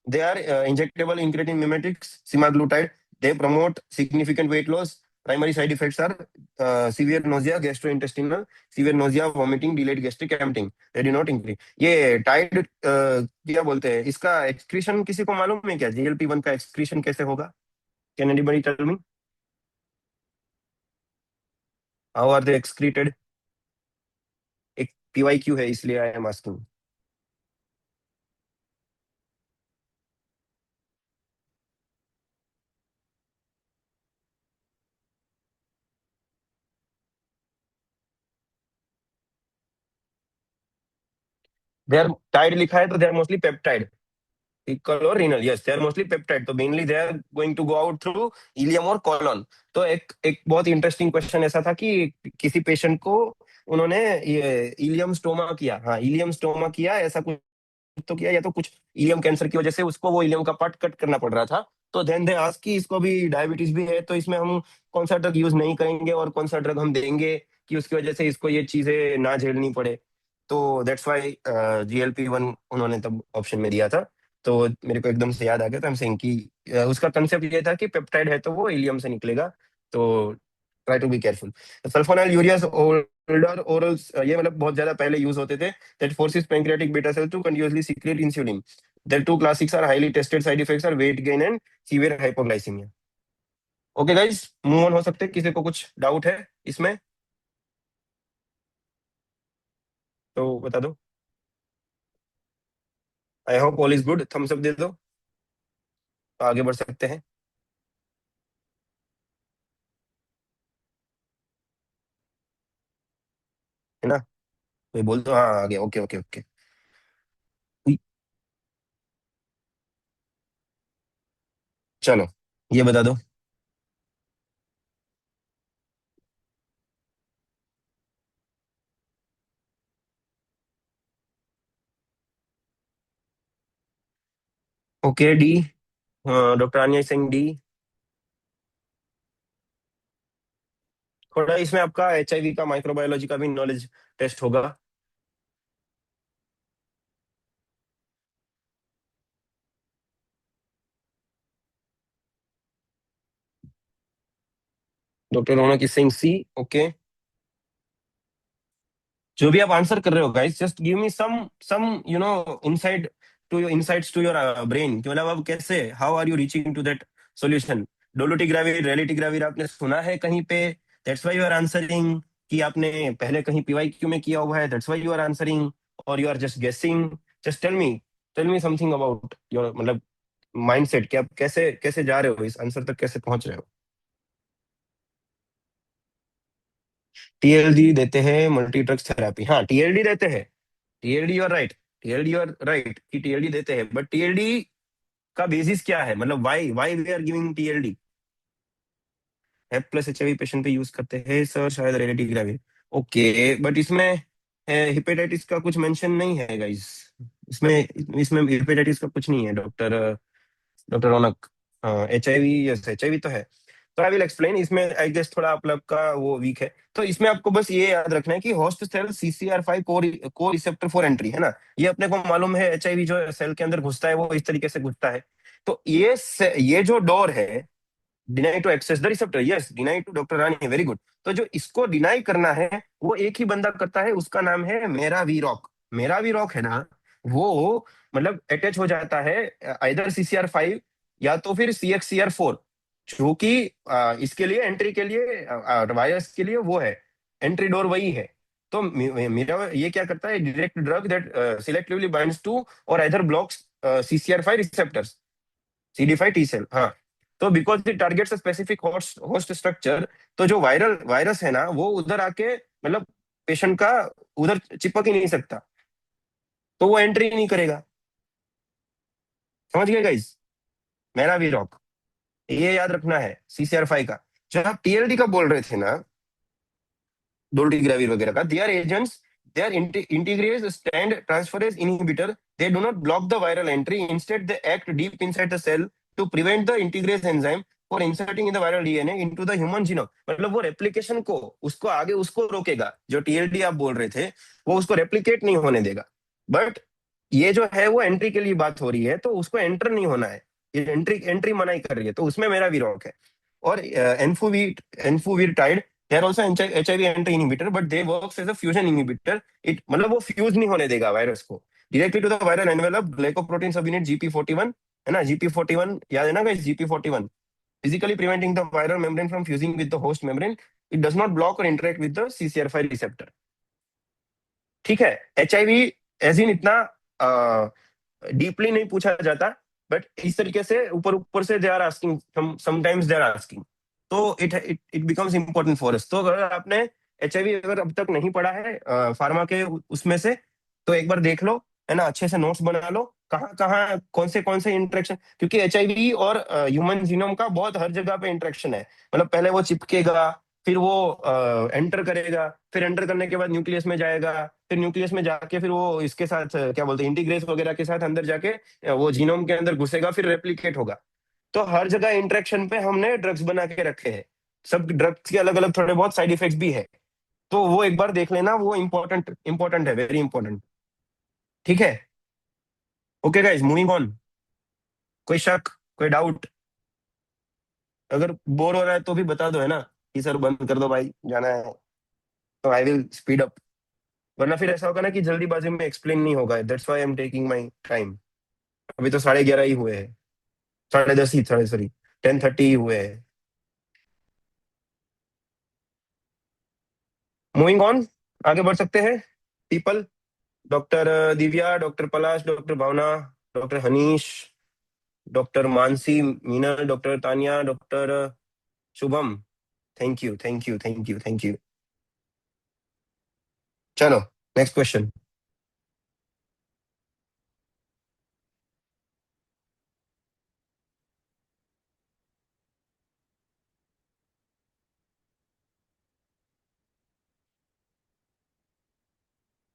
They are injectable incretin mimetics, semaglutide. They promote significant weight loss. Primary side effects are severe nausea, gastrointestinal, severe nausea, vomiting, delayed gastric emptying. They do not increase. ये Tide क्या बोलते हैं, इसका excretion किसी को मालूम है क्या? GLP-1 का एक्सक्रीशन कैसे होगा? Can anybody tell me? How are they excreted? एक PYQ है, इसलिए I am asking. They are tide लिखा है तो they are mostly peptide. Fecal or renal, yes, they are mostly peptide. तो mainly they are going to go out through ileum और colon. तो एक एक बहुत इंटरेस्टिंग क्वेश्चन ऐसा था कि किसी पेशेंट को उन्होंने ये इलियम स्टोमा किया, हाँ इलियम स्टोमा किया, ऐसा कुछ तो किया, या तो कुछ इलियम कैंसर की वजह से उसको वो इलियम का पार्ट कट करना पड़ रहा था. तो देन दे आस्क कि इसको भी डायबिटीज भी है, तो इसमें हम कौन सा ड्रग यूज नहीं करेंगे और कौन सा ड्रग हम देंगे कि उसकी वजह से इसको ये चीजें ना झेलनी पड़े. तो दैट्स वाई GLP-1 उन्होंने तब ऑप्शन में दिया था. तो मेरे को एकदम से याद आ गया था. हम सेइंग कि उसका कंसेप्ट ये था कि पेप्टाइड है तो वो इलियम से निकलेगा. तो try to be careful. Sulfonylureas older orals, ये मतलब बहुत ज्यादा पहले यूज होते थे. That forces pancreatic beta cell to continuously secrete insulin. Their two classics are highly tested side effects are weight gain and severe hypoglycemia. Okay guys, move on हो सकते हैं. किसी को कुछ डाउट है इसमें तो बता दो. I hope all is good. Thumbs up दे दो तो आगे बढ़ सकते हैं, है ना? कोई बोल दो, हाँ आगे. Okay okay okay. चलो ये बता दो. Okay D. Doctor Aniya Singh D. थोड़ा इसमें आपका HIV का माइक्रोबायोलॉजी का भी नॉलेज टेस्ट होगा. Doctor Raunak Singh C. Okay. जो भी आप आंसर कर रहे हो guys, just give me some insight to your insights to your brain, कि मतलब अब कैसे, how are you reaching to that solution. Dolutegravir raltegravir आपने सुना है कहीं पे, that's why you are answering. कि आपने पहले कहीं PYQ में किया हुआ है, that's why you are answering. और you are just guessing. Just tell me something about your मतलब माइंडसेट, कि आप कैसे कैसे जा रहे हो, इस आंसर तक कैसे पहुंच रहे हो. TLD देते हैं मल्टी ड्रग्स थेरेपी, हाँ TLD देते हैं. TLD you are right. TLD you are right कि TLD देते हैं, बट TLD का बेसिस क्या है, मतलब why why we are giving TLD. F+HIV patient पे यूज करते हैं सर, शायद रेलेटिग्राविर. ओके, बट इसमें हिपेटाइटिस का कुछ मेंशन नहीं है गाइस. इसमें इसमें हिपेटाइटिस का कुछ नहीं है डॉक्टर डॉक्टर रौनक. HIV, यस HIV तो है. तो आई विल एक्सप्लेन. इसमें आई गेस थोड़ा आप लोग का वो वीक है. तो इसमें आपको बस ये याद रखना है कि होस्ट सेल CCR5 को रिसेप्टर फॉर एंट्री है ना. ये अपने को मालूम है, HIV जो सेल के अंदर घुसता है वो इस तरीके से घुसता है. तो ये जो डोर है, deny to access the receptor, yes deny to doctor Rani, very good. तो जो इसको डिनाई करना है वो एक ही बंदा करता है, उसका नाम है मेरा वी रॉक. मेरा वी रॉक है ना, वो मतलब अटैच हो जाता है आइदर CCR5 या तो फिर CXCR4, जो कि इसके लिए एंट्री के लिए वायरस के लिए वो है, एंट्री डोर वही है. तो मेरा ये क्या करता है, direct drug that selectively binds to और either blocks CCR5 receptors, CD5 T cell, हाँ. तो because it targets specific host host structure, तो जो वायरल वायरस है ना वो उधर आके मतलब पेशेंट का उधर चिपक ही नहीं सकता. तो वो एंट्री नहीं करेगा। समझ गए गाइस? मेरा भी रॉक, ये याद रखना है CCR5 का। जब आप TLD का बोल रहे थे ना, dolutegravir वगैरह का, they are agents, they are integrase stand transferase inhibitor, they do not block the viral entry, instead they act deep inside the cell to prevent the integrase enzyme for inserting in the viral DNA into the human genome. मतलब वो replication को, उसको आगे उसको रोकेगा, जो TLD आप बोल रहे थे वो उसको रेप्लिकेट नहीं होने देगा। बट ये जो है वो एंट्री के लिए बात हो रही है, तो उसको एंटर नहीं होना है, ये एंट्री एंट्री मना ही कर रही है, तो उसमें मेरा भी रॉक है। और एनफुवीटाइड, they are also HIV anti inhibitor, but they works as a fusion inhibitor। it मतलब वो फ्यूज नहीं होने देगा वायरस को, directly to the viral envelope glycoprotein subunit GP41, है ना, GP41 याद है ना guys, GP41 physically preventing the viral membrane from fusing with the host membrane, it does not block or interact with the CCR5 receptor। ठीक है, HIV as in इतना deeply नहीं पूछा जाता, बट इस तरीके से ऊपर ऊपर से they are asking, sometimes they are asking, तो it it it becomes important for us. तो अगर आपने HIV अगर अब तक नहीं पढ़ा है फार्मा के उसमें से, तो एक बार देख लो, है ना, अच्छे से नोट्स बना लो, कहाँ कहाँ कौन से इंटरेक्शन, क्योंकि HIV और ह्यूमन जीनोम का बहुत हर जगह पे इंटरेक्शन है। मतलब पहले वो चिपकेगा, फिर वो एंटर करेगा, फिर एंटर करने के बाद न्यूक्लियस में जाएगा, फिर न्यूक्लियस में जाके फिर वो इसके साथ क्या बोलते हैं, इंटीग्रेस वगैरह के साथ अंदर जाके वो जीनोम के अंदर घुसेगा, फिर रेप्लिकेट होगा। तो हर जगह इंटरेक्शन पे हमने ड्रग्स बना के रखे हैं। सब ड्रग्स के अलग अलग थोड़े बहुत साइड इफेक्ट्स भी है, तो वो एक बार देख लेना, वो इंपॉर्टेंट इंपॉर्टेंट है, वेरी इंपॉर्टेंट। ठीक है, ओके गाइज, मूविंग ऑन। कोई शक, कोई डाउट? अगर बोर हो रहा है तो भी बता दो, है ना, कि सर बंद कर दो भाई, जाना है, तो आई विल स्पीड अप। वरना फिर ऐसा होगा ना कि जल्दीबाजी में एक्सप्लेन नहीं होगा, that's why I am taking my time. अभी तो 11:30 ही हुए हैं, 10:30 ही, सॉरी सॉरी, 10:30 ही हुए हैं। मूविंग ऑन, आगे बढ़ सकते हैं people. Doctor Divya, doctor Palash, doctor Bhavana, doctor Hanish, doctor Mansi, Meena, doctor Tania, doctor Shubham. Thank you thank you thank you thank you. चलो, नेक्स्ट क्वेश्चन।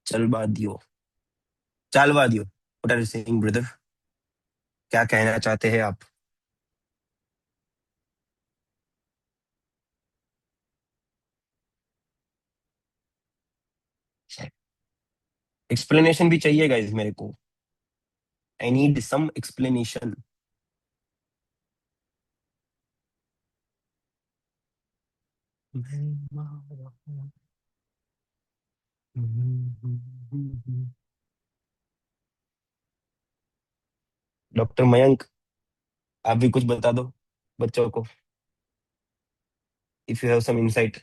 चलवा दियो, चालवा दियो, what are you saying brother? क्या कहना चाहते हैं आप? एक्सप्लेनेशन भी चाहिए गाइस मेरे को, I need some explanation. Doctor Mayank, आप भी कुछ बता दो बच्चों को, if you have some insight.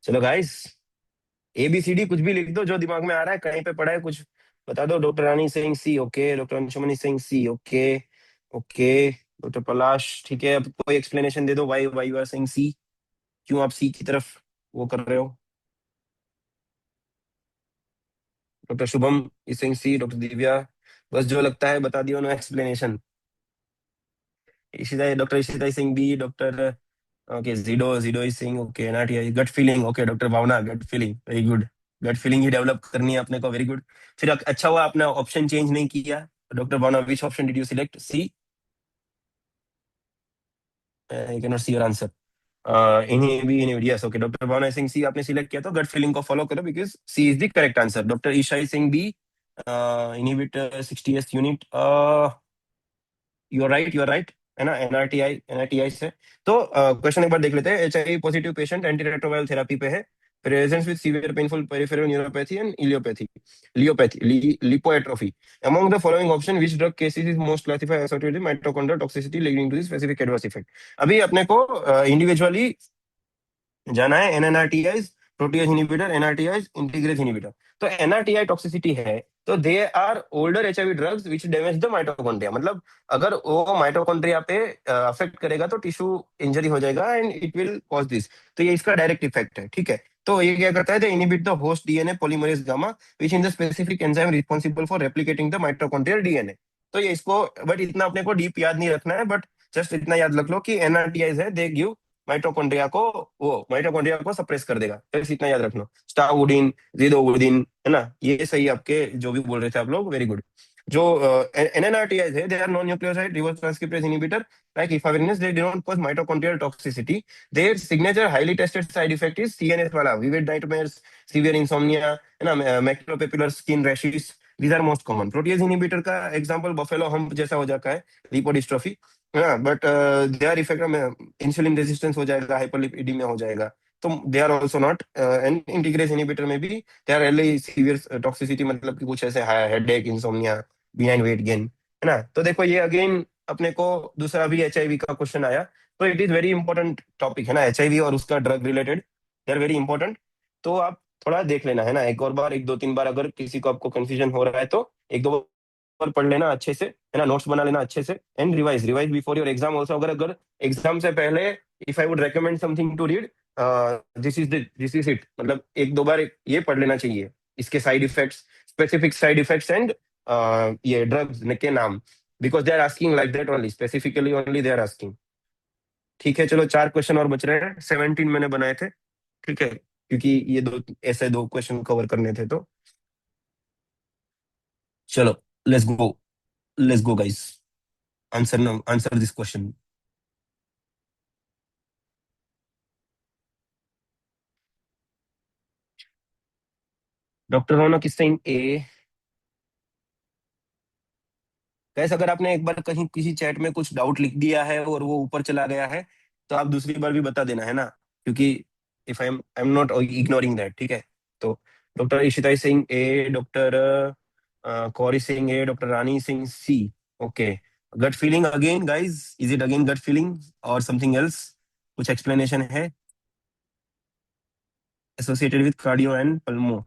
चलो गाइस, ABCD कुछ भी लिख दो, जो दिमाग में आ रहा है, कहीं पे पढ़ा है कुछ बता दो। Doctor Rani Singh C, okay, doctor Anshumani Singh C, okay, okay, doctor Palash, ठीक है, अब कोई एक्सप्लेनेशन दे दो, why why you are saying C, क्यों आप सी की तरफ वो कर रहे हो? Doctor Shubham is saying C, doctor Divya, बस जो लगता है बता दियो, no explanation. Ishita, doctor Ishita is saying B, doctor okay, Zido Zido is saying okay, NRTI gut feeling, okay, doctor Bhavna gut feeling, very good. Gut feeling ही डेवलप करनी है अपने को, वेरी गुड। फिर अच्छा हुआ आपने ऑप्शन चेंज नहीं किया। Doctor Bhavna, which option did you select? C? I can not see your answer. इन्हीं भी इन्हीं, yes, okay, doctor Bhavna Singh C आपने सिलेक्ट किया, तो गट फीलिंग को फॉलो करो, because C is the correct answer. Doctor Ishai Singh B, inhibit 60s unit, you are right, you are right, है ना, एनआरटीआई से। तो क्वेश्चन एक बार देख लेते हैं। HIV positive patient anti retroviral therapy पे है, presents with severe painful peripheral neuropathy and इलियोपैथी, lipoatrophy. Among the following option which drug cases is most classified associated with mitochondrial toxicity leading to this specific adverse effect. अभी अपने को individually जाना है, NNRTIs, protease inhibitor, NRTIs, integrase inhibitor. तो NRTI toxicity है, तो they are older HIV drugs which damage the mitochondria, मतलब अगर वो माइटोकॉन्ड्रिया पे अफेक्ट करेगा तो टिश्यू इंजरी हो जाएगा and it will cause this. तो ये इसका डायरेक्ट इफेक्ट है, ठीक है। तो ये क्या करता है, they inhibit the host DNA polymerase gamma which in the specific enzyme responsible for replicating the mitochondrial DNA. तो ये इसको, बट इतना अपने को डीप याद नहीं रखना है, बट जस्ट इतना याद रख लो कि एनआरटीआईज है, दे गिव माइटोकॉन्ड्रिया को, वो माइटोकॉन्ड्रिया को सप्रेस कर देगा, बस इतना याद रखना। स्टाउडिन, जिडोवुडिन, है ना, ये सही आपके जो भी बोल रहे थे आप लोग, वेरी गुड। जो एनएनआरटीआईज है, they are non nucleoside reverse transcriptase inhibitor like efavirenz, they do not cause mitochondrial toxicity. Their signature highly tested side effect is CNS वाला विविड नाइटमेयर्स, सीवियर इंसोम्निया, है ना, maculopapular skin rashes, these are most common। Protease inhibitor का example buffalo hump जैसा हो जाता है, lipodystrophy, है ना, बट दे आर इफेक्ट में इंसुलिन रेजिस्टेंस हो जाएगा, हाइपरलिपिडीमिया हो जाएगा। तो they are also not, and integrase inhibitor में भी they are really severe toxicity, मतलब कि कुछ ऐसे headache, insomnia, behind weight gain, है ना। तो देखो ये अगेन अपने को दूसरा भी एचआईवी का क्वेश्चन आया। तो it is very important topic, है ना, एचआईवी और उसका drug related, they are very important. तो आप थोड़ा देख लेना, है ना, एक और बार, एक दो तीन बार, अगर किसी को आपको कंफ्यूजन हो रहा है तो एक दो बार पढ़ लेना अच्छे से, है ना, नोट्स बना लेना अच्छे से, and revise revise before your exam also. अगर अगर एग्जाम से पहले if I would recommend something to read, this is it, मतलब एक दो बार ये पढ़ लेना चाहिए, इसके side effects, specific side effects and ये ड्रग्स के नाम, because they are asking like that only, specifically only they are asking. ठीक है, चलो 4 क्वेश्चन और बच रहे हैं, 17 मैंने बनाए थे, ठीक है, क्योंकि ये दो ऐसे 2 क्वेश्चन कवर करने थे। तो चलो, let's go, let's go guys, answer no, answer this question. Doctor Raunak is saying A. गैस अगर आपने एक बार कहीं किसी चैट में कुछ डाउट लिख दिया है और वो ऊपर चला गया है, तो आप दूसरी बार भी बता देना, है ना, क्योंकि if I am not ignoring that, ठीक है। तो doctor Ishita Singh A, doctor Kauri Singh A, doctor Rani Singh C. Okay, gut feeling again guys, is it again gut feeling और समथिंग एल्स, कुछ एक्सप्लेनेशन है? Associated with cardio and pulmo,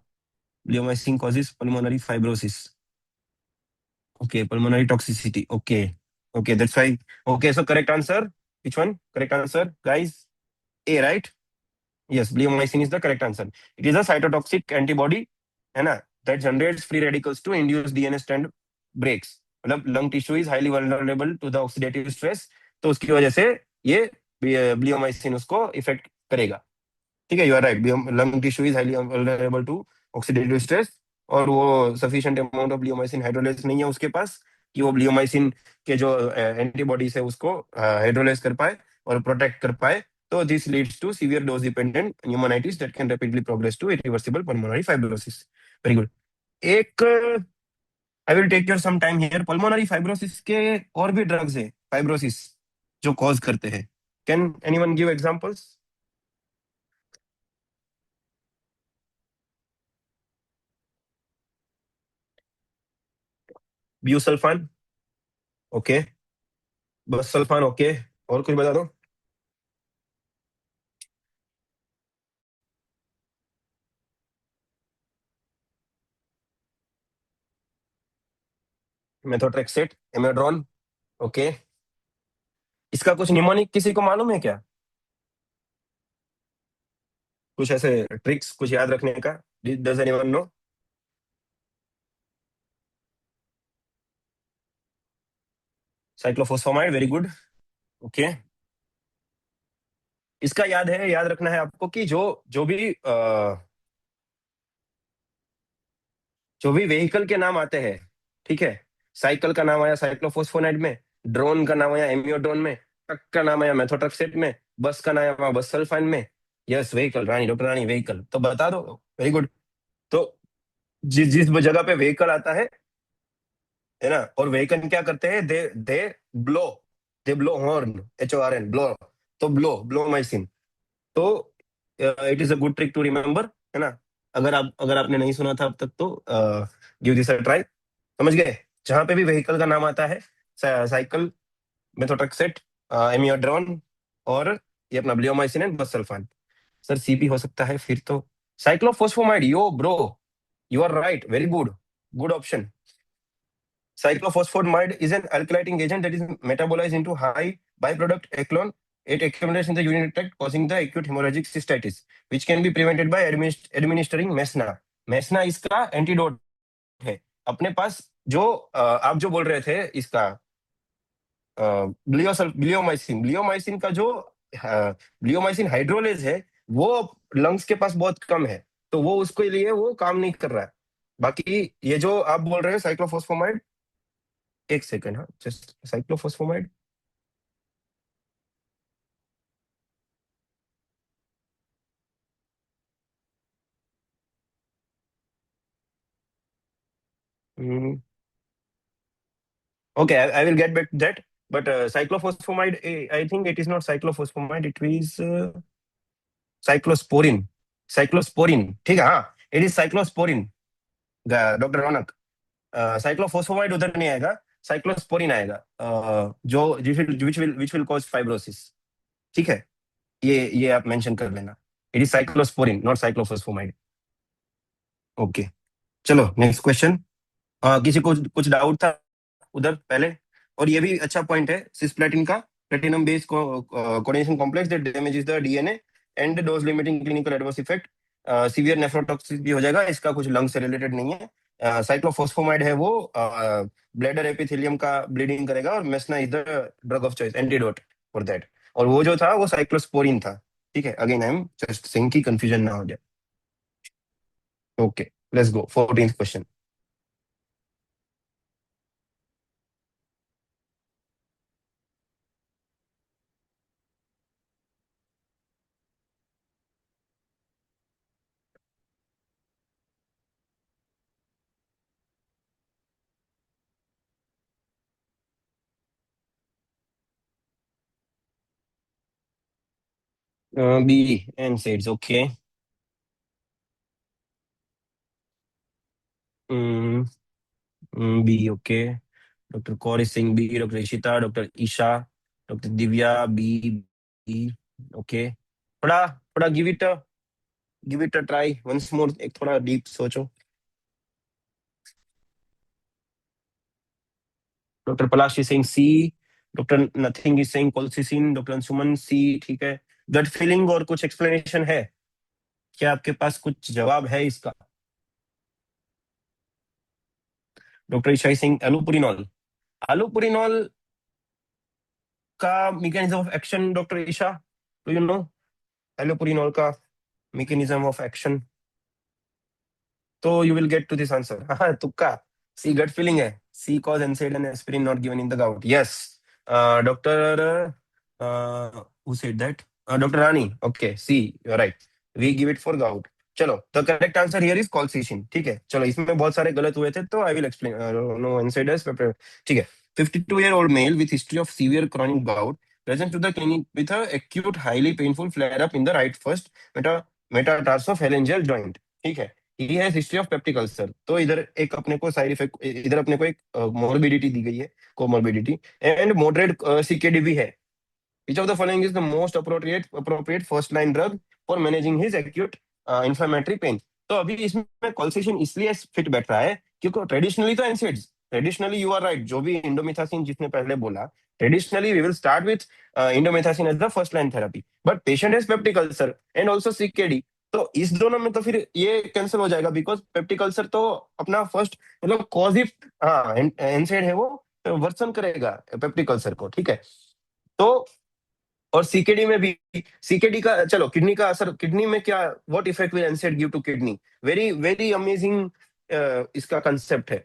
bleomycin causes pulmonary fibrosis. Okay, pulmonary toxicity. Okay, okay, that's fine. Okay, so correct answer. Which one? Correct answer, guys. A, right? Yes, bleomycin is the correct answer. It is a cytotoxic antibody, है ना, that generates free radicals to induce DNA strand breaks. मतलब lung tissue is highly vulnerable to the oxidative stress, तो उसकी वजह से ये bleomycin उसको effect करेगा। ठीक है, you are right, lung tissue is highly vulnerable to oxidative stress, और वो sufficient amount of bleomycin hydrolase नहीं है उसके पास, कि वो लियोमाइसिन के जो एंटीबॉडीज है उसको हाइड्रोलेज कर पाए और प्रोटेक्ट कर पाए। तो this leads to severe dose dependent pneumonitis that can rapidly progress to irreversible pulmonary fibrosis. Very good. एक, I will take your some time here, pulmonary fibrosis के और भी ड्रग्स है फाइब्रोसिस जो कॉज करते हैं, can anyone give examples? Busulfan, okay, busulfan, okay, और कुछ बता दो। Methotrexate, amiodarone, okay. इसका कुछ निमोनिक किसी को मालूम है क्या? कुछ ऐसे ट्रिक्स कुछ याद रखने का? Does anyone know? Cyclophosphamide, very good, okay. इसका याद है, याद रखना है आपको कि जो भी व्हीकल के नाम आते हैं, ठीक है, साइकिल का नाम आया साइक्लोफोस्फोनाइड में, ड्रोन का नाम आया एमियोड्रोन में, ट्रक का नाम आया मेथोट्रेक्सेट में, बस का नाम आया बस सल्फाइन में। यस, व्हीकल, रानी, डॉक्टर रानी, व्हीकल तो बता दो, वेरी गुड। तो जिस जिस जगह पे व्हीकल आता है ना, और व्हीकल क्या करते हैं, they they blow, they blow horn, HORN, blow, तो ब्लो माइसिन। तो it is a good trick to remember, है ना। अगर आपने नहीं सुना था अब तक तो गिव दिस अ ट्राई, समझ गए। जहां पे भी व्हीकल का नाम आता है, साइकिल, मेथोट्रेक्सेट, एमियोड्रोन, और ये अपना bleomycin and busulfan. Sir CP हो सकता है फिर तो, cyclophosphamide, yo bro, you are right, very good, Good option. Cyclophosphamide is an alkylating agent that is metabolized into high byproduct eclone. It accumulates in the urinary tract, causing the acute hemorrhagic cystitis, which can be prevented by administering mesna. mesna इसका antidote है अपने पास। जो आप जो बोल रहे थे इसका ग्लियोमाइसिन, ग्लियोमाइसिन का जो ग्लियोमाइसिन हाइड्रोलेज है वो लंग्स के पास बहुत कम है, तो वो उसके लिए वो काम नहीं कर रहा है। बाकी ये जो आप बोल रहे हैं साइक्लोफॉस्फोमाइड, एक सेकंड, हाँ just cyclophosphamide. Okay, I will get back that, but cyclophosphamide, I think it is not cyclophosphamide, it is cyclosporine. Cyclosporine, ठीक है, हाँ it is cyclosporine doctor Raunak. Cyclophosphamide उधर नहीं आएगा, साइक्लोस्पोरिन आएगा, जो विच विल कॉज फाइब्रोसिस। ठीक है, ये आप मेंशन कर लेना, it is cyclosporine not cyclophosphamide. Okay, चलो नेक्स्ट क्वेश्चन। किसी को कुछ डाउट था उधर पहले? और ये भी अच्छा पॉइंट है सिस्प्लेटिन का, platinum based coordination complex that damages the DNA and dose limiting clinical adverse effect, severe nephrotoxicity भी हो जाएगा, इसका कुछ लंग से रिलेटेड नहीं है। साइक्लोफॉस्फोमाइड है वो ब्लैडर एपिथेलियम का ब्लीडिंग करेगा, और mesna is the drug of choice, antidote for that. और वो जो था वो साइक्लोस्पोरिन था। ठीक है, again I am just saying की कंफ्यूजन ना हो जाए। Okay, let's go 14th question. B and NSAIDs, okay. B, okay. Doctor Kauri Singh B, doctor Ishita, doctor Isha, doctor Divya B, B, okay. थोड़ा थोड़ा give it a try once more, एक थोड़ा deep सोचो। Doctor Palashi Singh C, doctor nothing is saying colchicine, doctor Anshuman C, ठीक है। गट feeling और कुछ explanation है क्या आपके पास, कुछ जवाब है इसका? Doctor Ishai Singh allopurinol, allopurinol का mechanism of action, doctor Isha do you know allopurinol का मैकेनिज्म ऑफ एक्शन? तो you will get to this answer, हाँ तुक्का। सी गट फीलिंग है, C cause NSAID and aspirin not given in the gout, yes. Doctor who said that? Doctor Rani, okay, see you are right, we give it for gout. चलो, the correct answer here is colchicine. ठीक है, चलो इसमें बहुत सारे गलत हुए थे तो I will explain. No NSAID, ठीक है। 52-year-old male with history of severe chronic gout present to the clinic with a acute highly painful flare up in the right first metatarsophalangeal joint। ठीक है, he has history of peptic ulcer, तो इधर एक अपने को side effect, इधर अपने को एक मोर्बिडिटी दी गई है, कोमोर्बिडिटी, एंड मॉडरेट सीकेडी भी है। Which of the following is the most appropriate first line drug for managing his acute inflammatory pain? तो अभी इसमें कॉल्सेशन इसलिए फिट बैठ रहा है क्योंकि ट्रेडिशनली तो NSAIDs, traditionally you are right, जो भी इंडोमिथासिन जिसने पहले बोला, traditionally we will start with indomethacin as the first line therapy, but patient has peptic ulcer and also CKD, तो इस दोनों में तो फिर ये कैंसिल हो जाएगा, बिकॉज पेप्टिक अल्सर तो अपना फर्स्ट मतलब कॉज ही, हाँ एनसेड है वो, वर्सन करेगा पेप्टिक अल्सर को। ठीक है, तो और सीकेडी में भी, सीकेडी का चलो, किडनी का असर, किडनी में क्या, what effect will NSAID give to kidney? Very very amazing इसका कंसेप्ट है।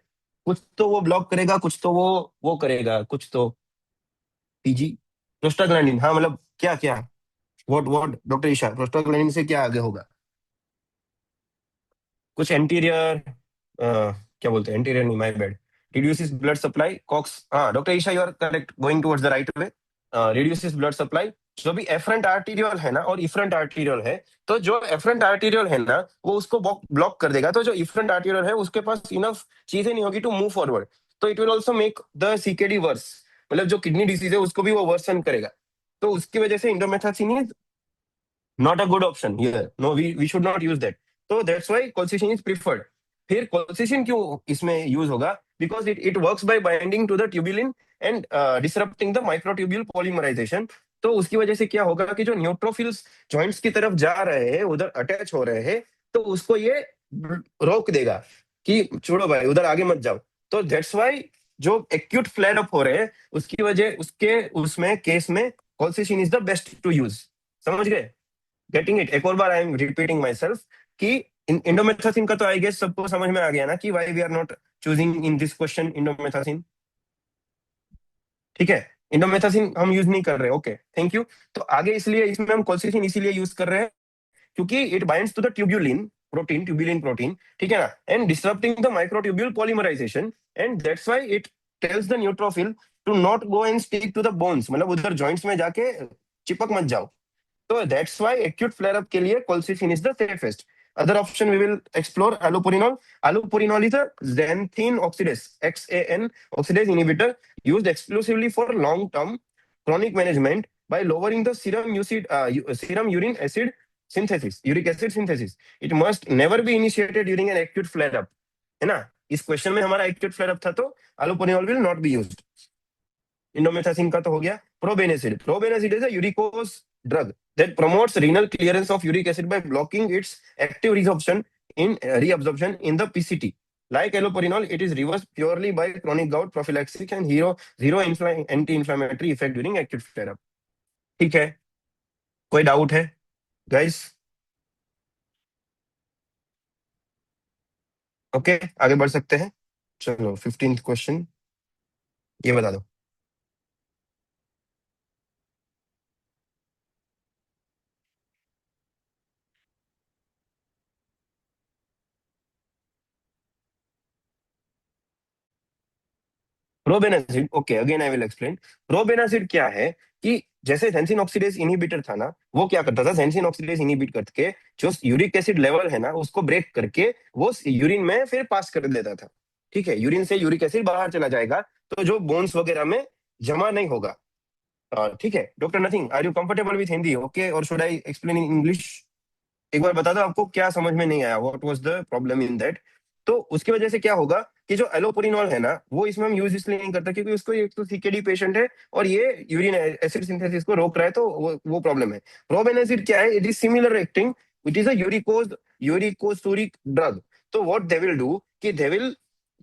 कुछ तो वो ब्लॉक करेगा, कुछ तो वो करेगा, कुछ तो पीजी प्रोस्टाग्लैंडिन, हाँ मतलब क्या क्या, what what doctor Isha, prostaglandin से क्या आगे होगा? कुछ एंटीरियर, क्या बोलते हैं, एंटीरियर नहीं, my bad, reduces blood supply, COX, हाँ doctor Isha you are correct, going towards the right way. Reduces blood supply, जो भी एफरेंट आर्टीरियल है ना और इफरेंट आर्टीरियल है, तो जो एफरेंट आर्टीरियल है ना वो उसको ब्लॉक कर देगा, तो जो इफरेंट आर्टीरियल है उसके पास इनफ चीजें नहीं होगी टू मूव फॉरवर्ड, तो it will also make the CKD worse, मतलब जो किडनी डिसीज है उसको भी वो वर्सन करेगा, तो उसकी वजह से indomethacin is not a good option here. No, we should not use that. So that's why colchicine is preferred. फिर कोल्सिसिन क्यों इसमें यूज होगा? Because it it works by binding to the tubulin and disrupting the microtubule polymerization. तो उसकी वजह से क्या होगा कि जो न्यूट्रोफिल्स जॉइंट्स की तरफ जा रहे हैं, उधर अटैच हो रहे हैं, तो उसको ये रोक देगा कि छोड़ो भाई, उधर आगे मत जाओ। तो दैट्स वाई जो एक्यूट फ्लेयर अप हो रहे हैं, उसकी वजह उसके उसमें केस में colchicine is the best to use. समझ गए? Getting it? एक और बार I am repeating myself कि इंडोमेथासिन का तो आई गेस सबको समझ में आ गया ना कि why we are not choosing in this question indomethacin. ठीक है, इंडोमेथासिन हम यूज नहीं कर रहे। Okay, thank you. तो आगे इसलिए इसमें हम कोल्सिसिन इसीलिए यूज कर रहे हैं क्योंकि it binds to the tubulin protein, ठीक है ना, and disturbing the microtubule polymerization, and that's why it tells the neutrophil to not go and stick to the bones, मतलब उधर जॉइंट्स में जाके चिपक मत जाओ। So that's why acute flare-up के लिए colchicine is the safest. Other option we will explore allopurinol. Allopurinol is a xanthine oxidase, XAN oxidase inhibitor used exclusively for long-term chronic management by lowering the serum urine acid synthesis, uric acid synthesis. It must never be initiated during an acute flare-up. है ना? इस question में हमारा acute flare-up था, तो allopurinol will not be used. Indomethacin का तो हो गया। Probenecid is a uricosuric drug that promotes renal clearance of uric acid by blocking its active reabsorption in the PCT. Like allopurinol, it is reversed purely by chronic gout prophylaxis and zero anti-inflammatory effect during acute flare-up. ठीक है, कोई doubt है guys? Okay, आगे बढ़ सकते हैं। चलो 15th question, ये बता दो। Probenecid, okay, again I will explain. Probenecid क्या है कि जैसे जेंसिन ऑक्सीडेज इनहिबिटर था ना, वो क्या करता था, जेंसिन ऑक्सीडेज इनहिबिट करके जो यूरिक एसिड लेवल है ना, उसको ब्रेक करके वो यूरिन में फिर पास कर देता था। ठीक है, यूरिन से यूरिक एसिड बाहर चला जाएगा, तो जो बोन्स वगैरह में जमा नहीं होगा। ठीक है doctor, nothing, are you comfortable with Hindi? Okay, और should I explain in English? एक बार बता दो आपको क्या समझ में नहीं आया, what was the problem in that. तो उसकी वजह से क्या होगा कि जो एलोपुरिनॉल है ना, वो इसमें हम यूज इसलिए नहीं करते क्योंकि उसको एक तो सीकेडी पेशेंट है और ये यूरिन एसिड सिंथेसिस को रोक रहा है, तो वो प्रॉब्लम है। प्रोबेनासिड क्या है? It is similar acting, it is a uricosuric drug. तो व्हाट दे विल डू कि they will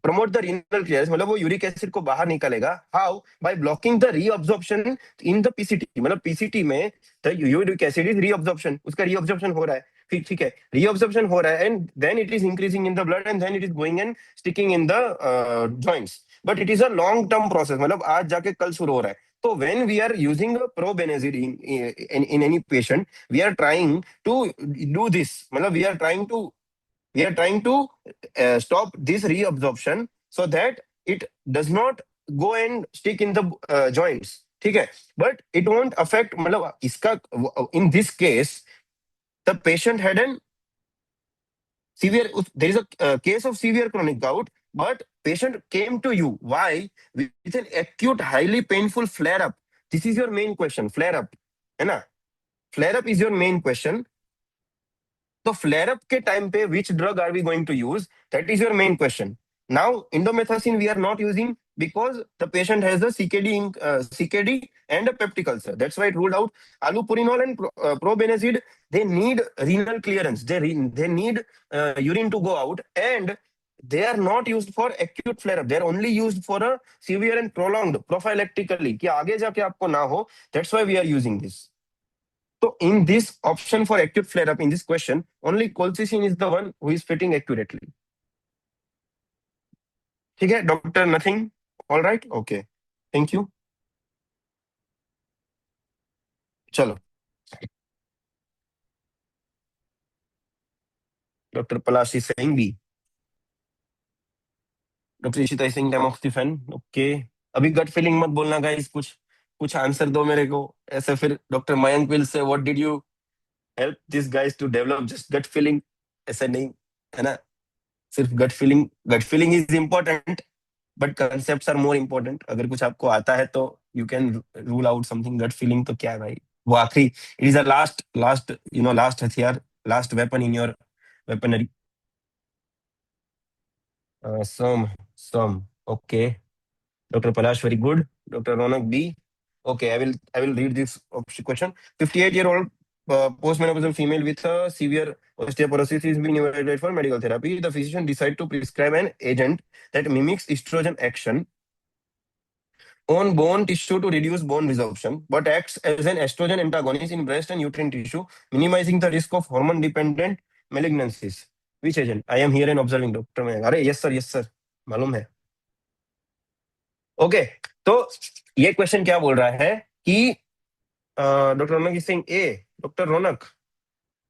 promote the renal clearance, मतलब वो यूरिक एसिड को बाहर निकालेगा। How? By blocking the reabsorption in the PCT, मतलब पीसीटी में the uric acid is reabsorption, उसका रीअब्जॉर्प्शन हो रहा है। ठीक ठीक है, रीअब्जॉर्प्शन हो रहा है, and then it is increasing in the blood, and then it is going and sticking in the joints. But it is a long term process, मतलब आज जाके कल शुरू हो रहा है। तो when we are using probenazid in any patient, we are trying to do this, मतलब we are trying to stop this reabsorption so that it does not go and stick in the joints। ठीक है, but it won't affect, मतलब इसका in this case the patient had an severe, there is a case of severe chronic gout, but patient came to you, why? With an acute highly painful flare up। this is your main question, flare up, है ना? flare up is your main question। तो flare up के time पे which drug are we going to use, that is your main question. Now indomethacin we are not using because the patient has a CKD and a peptic ulcer. That's why it ruled out allopurinol and probenazid. They need renal clearance. They need urine to go out, and they are not used for acute flare-up. They are only used for a severe and prolonged prophylactically कि आगे जाके आपको ना हो. That's why we are using this. So in this option for acute flare-up in this question, only colchicine is the one who is fitting accurately. ठीक है doctor, nothing, all right, okay, thank you. चलो doctor Palashi Singh B, doctor Ishita Singh tamoxifen, okay. अभी gut feeling मत बोलना guys, कुछ कुछ answer दो मेरे को। ऐसे फिर doctor Mayank will say what did you help this guys to develop just gut feeling, ऐसा नहीं, है ना? सिर्फ gut feeling is important, but concepts are more important. अगर कुछ आपको आता है तो you can rule out something. Gut feeling तो क्या है भाई, वो आखिरी, it is a last last last हथियार, last weapon in your weaponry. Some some okay. Dr. Palash, very good. Dr. Ronak B. Okay, I will read this question. 58-year-old postmenopausal female with a severe osteoporosis is being evaluated for medical therapy. The physician decide to prescribe an agent that mimics estrogen action on bone tissue to reduce bone resorption, but acts as an estrogen antagonist in breast and uterine tissue, minimizing the risk of hormone-dependent malignancies. Which agent? I am here and observing, Dr. Mayank. अरे yes sir, मालूम है. Okay, तो ये question क्या बोल रहा है कि doctor Raunak is saying A. Doctor Raunak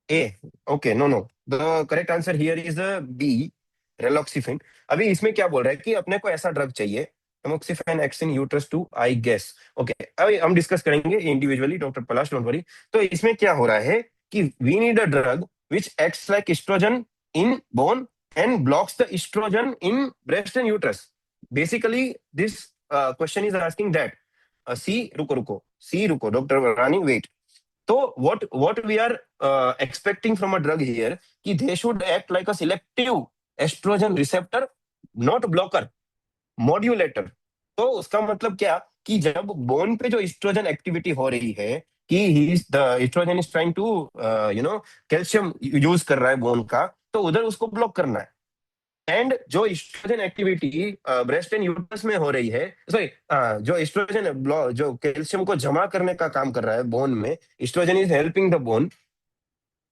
A. Okay, no no, the correct answer here is B, raloxifene. अभी इसमें क्या बोल रहा है कि अपने को ऐसा ड्रग चाहिए, tamoxifen acts in uterus too I guess. Okay, अभी हम डिस्कस करेंगे individually, doctor Palash, don't worry. तो इसमें क्या हो रहा है कि we need a drug which acts like estrogen in bone and blocks the estrogen in breast and uterus. Basically, this question is asking that. See, रुको, Dr. Rani, wait. So what we are expecting from a drug here कि they should act like a selective estrogen receptor, not blocker, modulator. तो उसका मतलब क्या कि जब bone पे जो एस्ट्रोजन एक्टिविटी हो रही है कि the estrogen is trying to calcium use कर रहा है बोन का, तो उधर उसको ब्लॉक करना है. एंड जो estrogen activity breast and uterus में हो रही है, सॉरी, जो एस्ट्रोजन जो कैल्शियम को जमा करने का काम कर रहा है बोन में, estrogen is helping the bone,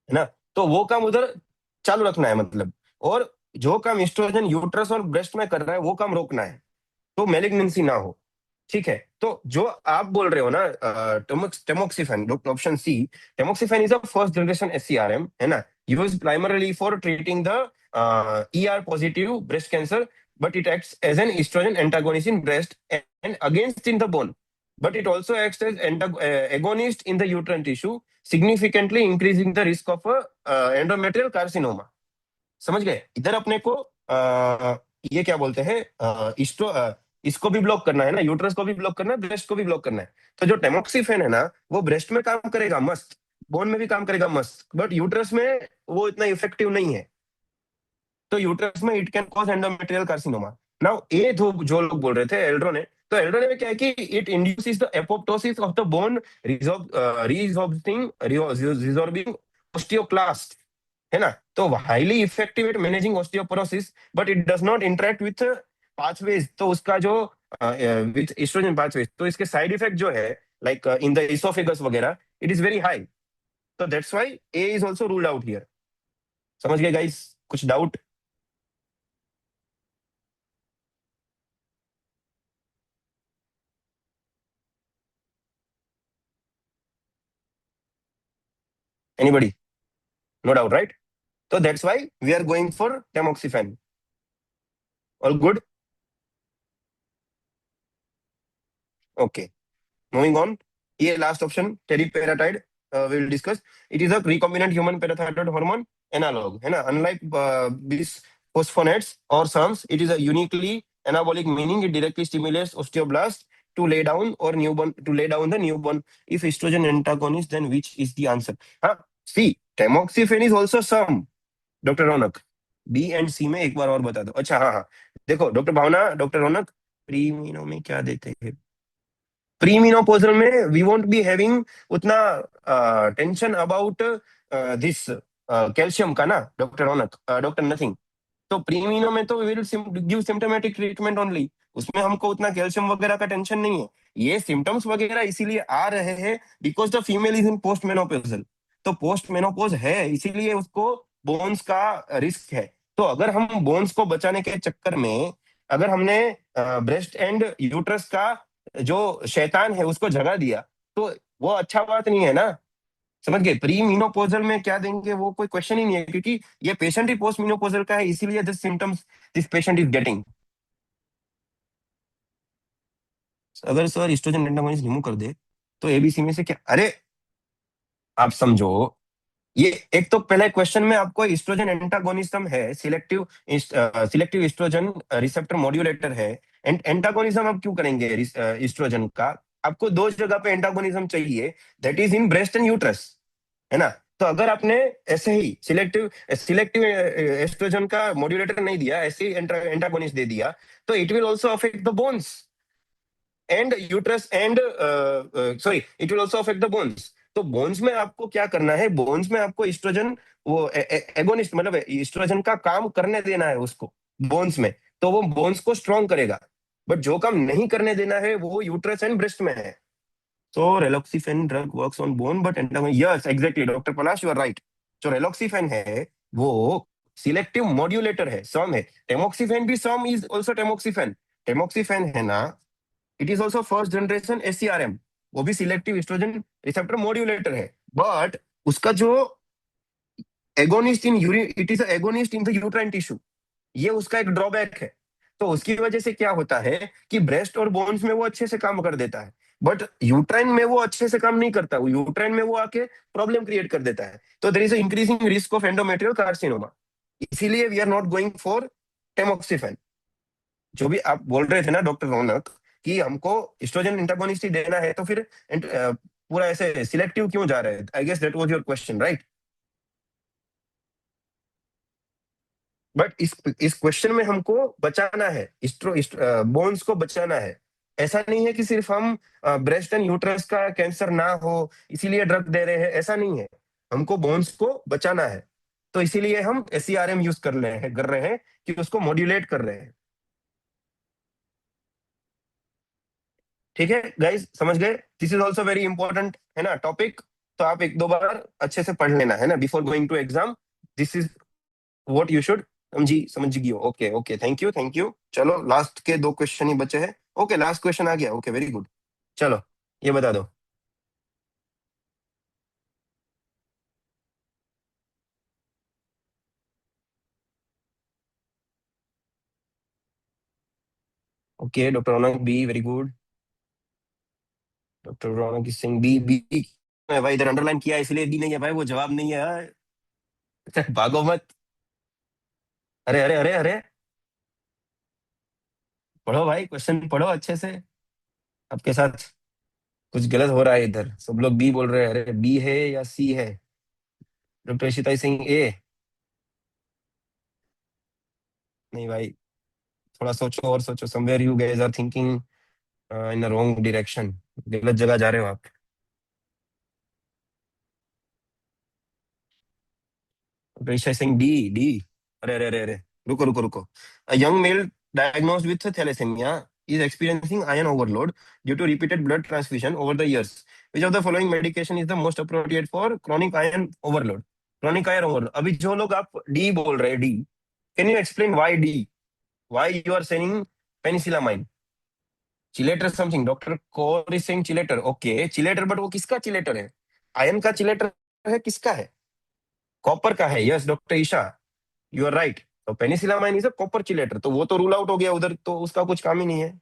है ना. तो वो काम उधर चालू रखना है मतलब. और जो काम एस्ट्रोजन यूट्रस और ब्रेस्ट में कर रहा है वो काम रोकना है, तो मेलिग्नेंसी ना हो. ठीक है, तो जो आप बोल रहे हो ना, tamoxifen, option C, tamoxifen is a first generation SERM, है ना, use primarily for treating the ER positive breast cancer, but it acts as an estrogen antagonist in breast and against in the bone, but it also acts as agonist in the uterine tissue, significantly increasing the risk of endometrial carcinoma. समझ गए? इधर अपने को ये क्या बोलते हैं, इसको भी ब्लॉक करना है ना, यूट्रस को भी ब्लॉक करना है, ब्रेस्ट को भी ब्लॉक करना है. तो जो टेमोक्सिफेन है ना, वो ब्रेस्ट में काम करेगा मस्त, बोन में भी काम करेगा मस्त, बट यूट्रस में वो इतना इफेक्टिव नहीं है. तो यूट्रस में it can cause endometrial carcinoma. Now ये जो लोग बोल रहे थे एल्ड्रो ने, तो एल्ड्रो ने क्या है कि it induces the apoptosis of the bone resorbing osteoclast, है ना. तो highly effective at managing osteoporosis, but it does not interact with pathways. तो उसका जो विथ एस्ट्रोजन पाथवेज, तो इसके साइड इफेक्ट जो है लाइक इन द इसोफेगस वगैरह, इट इज वेरी हाई. तो that's why A is also ruled out here. समझ गए गाइस? कुछ doubt? Anybody? No doubt, right? So that's why we are going for tamoxifen. All good? Okay. Moving on. Here last option, teriparatide. We will discuss. It is a recombinant human parathyroid hormone analog. है ना? Unlike bisphosphonates or SERMs, it is a uniquely anabolic, meaning it directly stimulates osteoblasts to lay down the newborn. If estrogen antagonist, then which is the answer? हाँ, see, tamoxifen is also SERM. Doctor Raunak, B and C में एक बार और बता दो. अच्छा, हाँ हाँ, देखो डॉक्टर भावना, डॉक्टर रौनक, प्रीमिनो में क्या देते हैं? प्रीमिनोपोजल में वी वोंट बी हैविंग उतना टेंशन अबाउट दिस कैल्शियम का ना डॉक्टर रौनक, डॉक्टर नथिंग. तो प्रीमिनो में तो will give symptomatic treatment only, उसमें हमको उतना कैल्शियम वगैरह का टेंशन नहीं है. ये सिम्टम्स वगैरह इसीलिए आ रहे हैं because the female is in post menopausal. तो पोस्ट मेनोपोज है इसीलिए उसको बोन्स का रिस्क है. तो अगर हम बोन्स को बचाने के चक्कर में अगर हमने ब्रेस्ट एंड यूट्रस का जो शैतान है उसको जगा दिया, तो वो अच्छा बात नहीं है ना. समझ गए? प्री मीनोपोजल में क्या देंगे वो कोई क्वेश्चन ही नहीं है, क्योंकि ये पेशेंट ही पोस्ट मीनोपोजल का है, इसीलिए this symptoms this patient is getting. अगर सर एस्ट्रोजन एंटागोनिस्ट रिमूव कर दे तो एबीसी में से क्या? अरे आप समझो, ये एक तो पहले क्वेश्चन में आपको एस्ट्रोजन एंटागोनिज्म है, सिलेक्टिव एस्ट्रोजन रिसेप्टर मॉड्यूलेटर है. एंड एंटागोनिज्म आप क्यों करेंगे एस्ट्रोजन का? आपको दो जगह पे एंटागोनिज्म चाहिए, that is in breast and uterus, है ना. तो अगर आपने ऐसे ही सिलेक्टिव सिलेक्टिव एस्ट्रोजन का मॉड्यूलेटर नहीं दिया, ऐसे ही एंटागोनिस्ट दे दिया, तो it will also affect the bones and uterus and sorry, it will also affect the bones. तो बोन्स में आपको क्या करना है, बोन्स में आपको इस्ट्रोजन, वो एगोनिस्ट मतलब इस्ट्रोजन का काम करने देना है उसको बोन्स में, तो वो बोन्स को स्ट्रॉन्ग करेगा। बट जो काम नहीं करने देना है वो यूट्रस एंड ब्रेस्ट में है। So raloxifene drug works on bone but antagonist, yes exactly doctor Palash, you are right. जो रेलोक्सिफेन है वो सिलेक्टिव मॉड्यूलेटर है, सम है। टेमोक्सिफेन भी सम इज आल्सो टेमोक्सिफेन। टेमोक्सिफेन है ना, it is also first generation SERM, वो भी सिलेक्टिव एस्ट्रोजन रिसेप्टर मॉड्यूलेटर है। बट उसका जो agonist in urine, it is agonist in the uterine tissue, ये उसका एक ड्रॉबैक है। तो उसकी वजह से क्या होता है कि ब्रेस्ट और बोन्स में वो अच्छे से काम कर देता है, बट यूट्राइन में वो अच्छे से काम नहीं करता, वो यूट्राइन में वो आके प्रॉब्लम क्रिएट कर देता है। तो there is increasing risk of endometrial carcinoma. इसीलिए we are not going for tamoxifen. जो भी आप बोल रहे थे ना डॉक्टर रौनक, कि हमको एस्ट्रोजन एंटागोनिस्ट ही देना है, तो फिर पूरा ऐसे सिलेक्टिव क्यों जा रहे हैं? I guess that was your question, right? But इस क्वेश्चन में हमको बचाना है, बोन्स को बचाना है। ऐसा नहीं है कि सिर्फ हम ब्रेस्ट एंड यूट्रस का कैंसर ना हो इसीलिए ड्रग दे रहे हैं, ऐसा नहीं है। हमको बोन्स को बचाना है, तो इसीलिए हम एससीआरएम यूज कर रहे हैं कि उसको मॉड्यूलेट कर रहे हैं। ठीक है गाइस, समझ गए? This is also very important है ना टॉपिक। तो आप एक दो बार अच्छे से पढ़ लेना है ना before going to exam. This is what you should, समझ गई हो? Okay okay, thank you thank you. चलो लास्ट के दो क्वेश्चन ही बचे हैं। ओके, लास्ट क्वेश्चन आ गया, ओके वेरी गुड। चलो ये बता दो। Okay, doctor Raunak B, very good. Doctor Raunak Singh B, B है भाई, इधर अंडरलाइन किया है, इसलिए बी नहीं है भाई, वो जवाब नहीं है। भागो मत। अरे अरे अरे अरे, पढ़ो भाई, क्वेश्चन पढ़ो अच्छे से। आपके साथ कुछ गलत हो रहा है इधर, सब लोग बी बोल रहे हैं। अरे बी है या सी है? Doctor Ishita Singh A. नहीं भाई, थोड़ा सोचो और सोचो, somewhere you guys are thinking in the wrong direction. गलत जगह जा रहे हो आप। Doctor Singh D, D. अरे अरे अरे अरे, रुको रुको रुको। A young male diagnosed with thalassemia is experiencing iron overload due to repeated blood transfusion over the years. Which of the following medication is the most appropriate for chronic iron overload? Chronic iron overload, अभी जो लोग आप D बोल रहे हैं, D, can you explain why D? Why you are saying penicillamine? Chelator something, doctor Kaur is saying chelator. Okay chelator, but वो किसका चिलेटर है? आयन का चिलेटर है, किसका है? कॉपर का है, yes doctor Isha, you are right. तो penicillamine is a copper chelator, तो वो तो रूल आउट हो गया उधर, तो उसका कुछ काम ही नहीं है।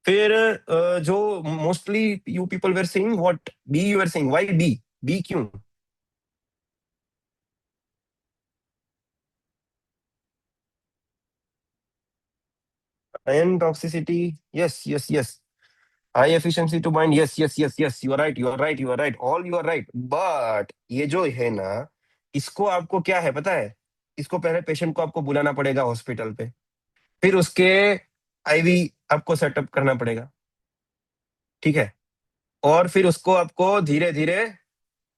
फिर जो mostly you people were saying what, B you are saying, why B? B क्यों? Iron toxicity, yes yes yes. High efficiency to bind, yes yes yes yes, you are right you are right you are right, all you are right. But ये जो है ना, इसको आपको क्या है पता है? इसको पहले पेशेंट को आपको बुलाना पड़ेगा हॉस्पिटल पे, फिर उसके आईवी आपको सेटअप करना पड़ेगा, ठीक है? और फिर उसको आपको धीरे धीरे,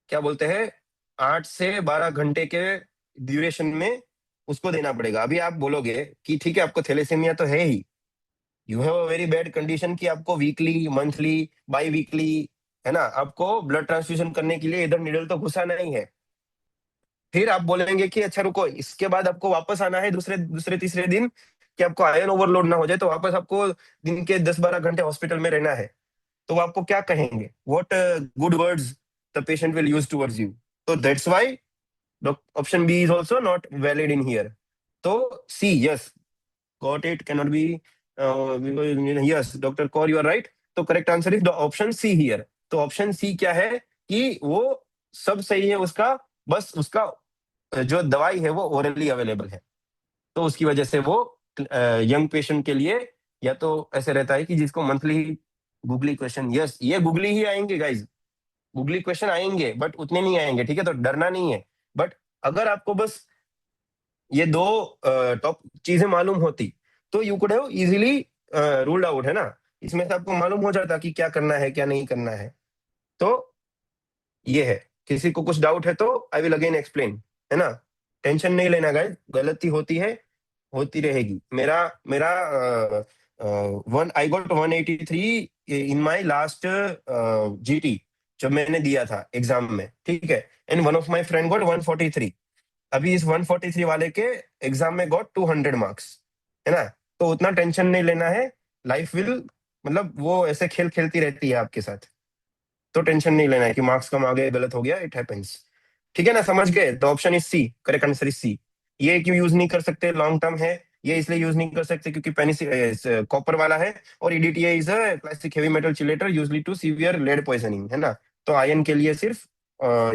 क्या बोलते हैं, 8 से 12 घंटे के ड्यूरेशन में उसको देना पड़ेगा। अभी आप बोलोगे कि ठीक है आपको थैलेसीमिया तो है ही, you have a very bad condition, कि आपको वीकली, मंथली, बाई वीकली, है ना, आपको ब्लड ट्रांसफ्यूजन करने के लिए इधर निडल तो घुसा नहीं है। फिर आप बोलेंगे कि अच्छा रुको, इसके बाद आपको वापस आना है दूसरे दूसरे तीसरे दिन, कि आपको आयरन ओवरलोड ना हो जाए, तो वापस आपको दिन के 10-12 घंटे हॉस्पिटल में रहना है। तो वो आपको क्या कहेंगे? What good words the patient will use towards you? तो that's why option B is also not valid in here. तो C, yes, got it, cannot be, yes doctor Kaur, you are right. तो correct answer is option C here. तो option C क्या है कि वो सब सही है उसका, बस उसका जो दवाई है वो ओरली अवेलेबल है, तो उसकी वजह से वो यंग पेशेंट के लिए, या तो ऐसे रहता है कि जिसको मंथली, गूगली क्वेश्चन, यस ये गूगली ही आएंगे गाइज, गूगली क्वेश्चन आएंगे बट उतने नहीं आएंगे, ठीक है, तो डरना नहीं है। बट अगर आपको बस ये दो टॉप चीजें मालूम होती तो you could have easily ruled out, है ना। इसमें से आपको मालूम हो जाता कि क्या करना है क्या नहीं करना है। तो ये है। किसी को कुछ डाउट है तो आई विल अगेन एक्सप्लेन, है ना। टेंशन नहीं लेना गाइस, गलती होती है, होती रहेगी। मेरा मेरा one I got 183 in my last GT, जब मैंने दिया था एग्जाम में, ठीक है। And one of my friend got 143। अभी इस 143 वाले के एग्जाम में गॉट 200 मार्क्स, है ना। तो उतना टेंशन नहीं लेना है। लाइफ विल, मतलब वो ऐसे खेल खेलती रहती है आपके साथ। तो टेंशन नहीं लेना है कि मार्क्स कम आ गए, गलत हो गया, इट हैपेंस। ठीक है ना, समझ गए। The option is C, correct answer is C. ये क्यों यूज नहीं कर सकते, लॉन्ग टर्म है। ये इसलिए यूज नहीं कर सकते क्योंकि पेनिसिल कॉपर वाला है, और EDTA is a classic heavy metal chelator usually to severe lead poisoning, है ना। तो आयन के लिए सिर्फ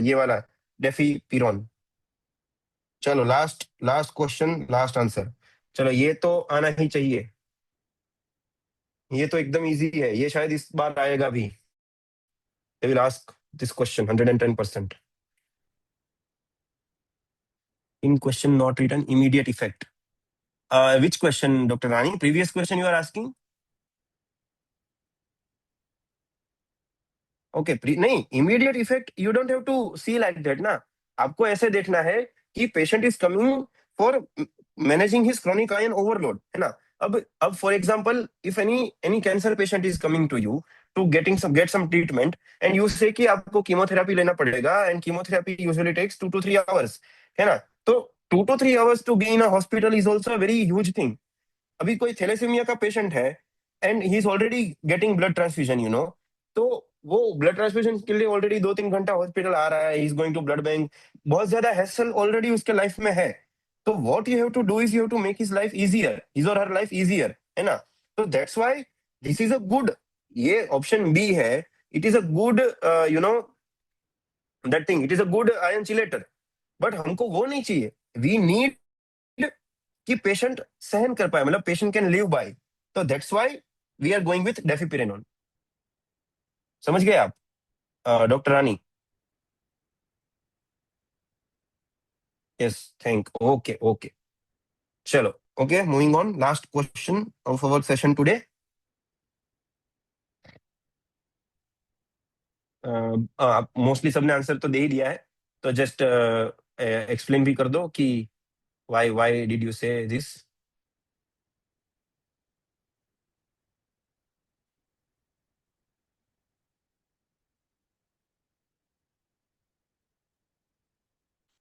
ये वाला डेफिपिरॉन। चलो last last question, last answer. चलो ये तो आना ही चाहिए, ये तो एकदम इजी है, ये शायद इस बार आएगा भी। They will ask this question 110%. In question not written, immediate effect. Which question, Dr. Rani? Previous question you are asking? Okay, नहीं, immediate effect you don't have to see like that ना। आपको ऐसे देखना है कि patient is coming for managing his chronic iron overload, है ना। अब for example if any cancer patient is coming to you to get some treatment, and you say कि आपको कीमोथेरेपी लेना पड़ेगा, and chemotherapy usually takes 2 to 3 hours, है ना। तो 2 to 3 hours to be in a hospital is also very huge thing. अभी कोई thalassemia का पेशेंट है and he is already getting blood transfusion, तो वो ब्लड ट्रांसफ्यूजन के लिए ऑलरेडी 2-3 घंटा हॉस्पिटल आ रहा है, he is going to blood bank, बहुत ज्यादा हैसल ऑलरेडी उसके लाइफ में है। तो what you have to do is you have to make his life easier, his or her life easier, है ना। तो that's why this is a good, ये ऑप्शन बी है। It is a good, you know that thing, it is a good iron chelator. But हमको वो नहीं चाहिए, we need कि पेशेंट सहन कर पाए, मतलब पेशेंट कैन लिव बाय। तो that's why we are going with deferiprone. समझ गए आप, doctor Rani? Yes, thank, okay okay. चलो, okay, moving on, last question of our session today. आप मोस्टली सबने आंसर तो दे ही दिया है, तो जस्ट एक्सप्लेन भी कर दो कि why did you say this.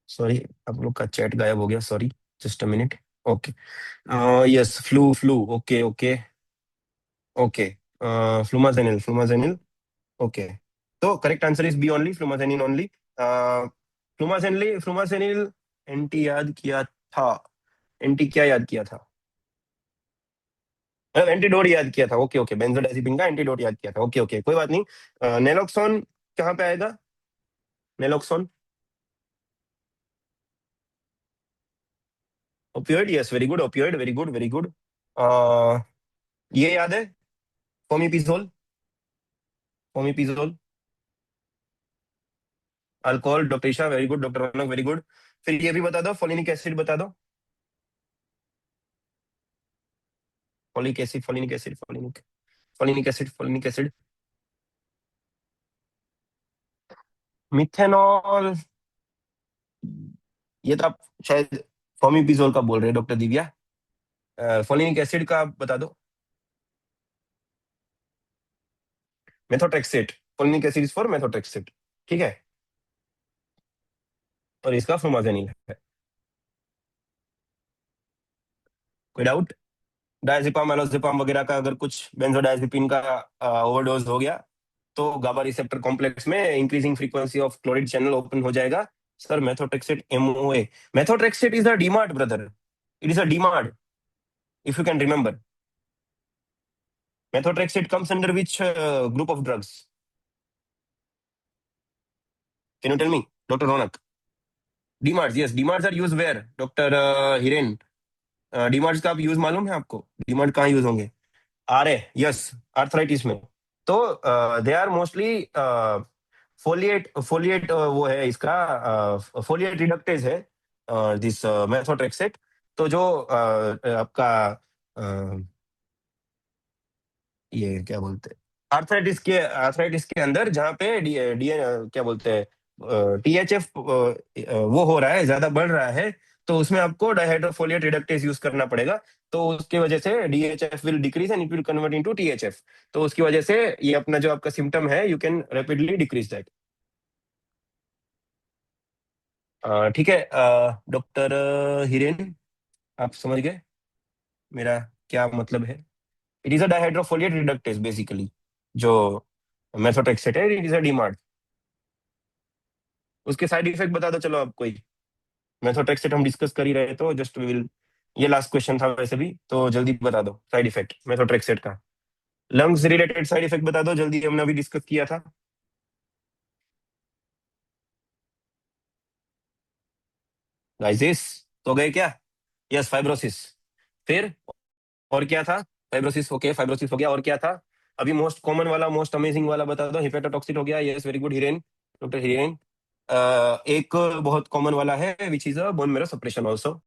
Sorry, आप लोग का चैट गायब हो गया, sorry, just a minute. Okay, yes, flu flu, okay okay okay, flumazenil flumazenil, okay. तो correct answer is B only, flumazenil only. Flumazenil flumazenil anti याद किया था, एंटी क्या याद किया था, मतलब एंटीडोट याद किया था, ओके ओके, बेंजोडाइजिपिन का एंटीडोट याद किया था, ओके ओके, कोई बात नहीं। नेलोक्सोन कहाँ पे आएगा, naloxone? Opioid, yes, very good, opioid, very good very good. ये याद है, fomepizole, fomepizole, alcohol, doctor Isha, very good, doctor Raunak, very good. फिर ये भी बता दो, फोलिनिक एसिड बता दो, folic acid, folinic acid, folinic, folinic acid, folinic acid, methanol. ये तो आप शायद फोमिपिजोल का बोल रहे हैं डॉक्टर दिव्या। फोलिनिक एसिड का आप बता दो, methotrexate, folinic acid for methotrexate, ठीक है। और इसका फ्लोमाजेनिल है। कोई डाउट? डायजेपाम, एलोजेपाम वगैरह का अगर कुछ बेंजोडायजेपिन का ओवरडोज हो गया तो गाबा रिसेप्टर कॉम्प्लेक्स में increasing frequency of chloride channel open हो जाएगा। Sir methotrexate MOA, methotrexate is a DMARD brother, it is a DMARD, if you can remember. Methotrexate comes under which group of drugs, can you tell me, doctor Raunak? DMARD, yes, DMARD are use where, doctor Hiren? DMARD का आप use मालूम है आपको, डीमार्ट कहाँ use होंगे? R A, yes, arthritis में। तो they are mostly folate वो है इसका, फोलिएट रिडक्टेज है दिस मेथोट्रेक्सेट। तो जो आपका ये क्या बोलते हैं, आर्थराइटिस के अंदर जहाँ पे डी, डी क्या बोलते हैं, टीएचएफ वो हो रहा है, ज्यादा बढ़ रहा है, तो उसमें आपको डायहाइड्रोफोलिएट रिडक्टेज यूज करना पड़ेगा। तो उसकी वजह से DHF will decrease and it will convert into THF. तो उसकी वजह से ये अपना जो आपका सिम्टम है, you can rapidly decrease that. ठीक है डॉक्टर हिरेन, आप समझ गए मेरा क्या मतलब है? It is a dihydrofolate reductase basically, जो मेथोट्रेक्सेट है, इट इज अ डीमार्ड। उसके साइड इफेक्ट बता दो चलो आप कोई। मेथोट्रेक्सेट हम डिस्कस कर ही रहे, तो जस्ट वी विल, ये लास्ट क्वेश्चन था वैसे भी, तो जल्दी बता दो साइड इफेक्ट मेथोट्रेक्सेट का। लंग्स रिलेटेड साइड इफेक्ट बता दो जल्दी, हमने अभी डिस्कस किया था। लाइसिस तो गए क्या? Yes, fibrosis. फिर और क्या था? फाइब्रोसिस, ओके फाइब्रोसिस हो गया, और क्या था? अभी मोस्ट कॉमन वाला, मोस्ट अमेजिंग वाला बता दो। हिपेटोटॉक्सिन हो गया, yes very good Hiren, doctor Hiren. एक बहुत कॉमन वाला है which is a bone marrow suppression also.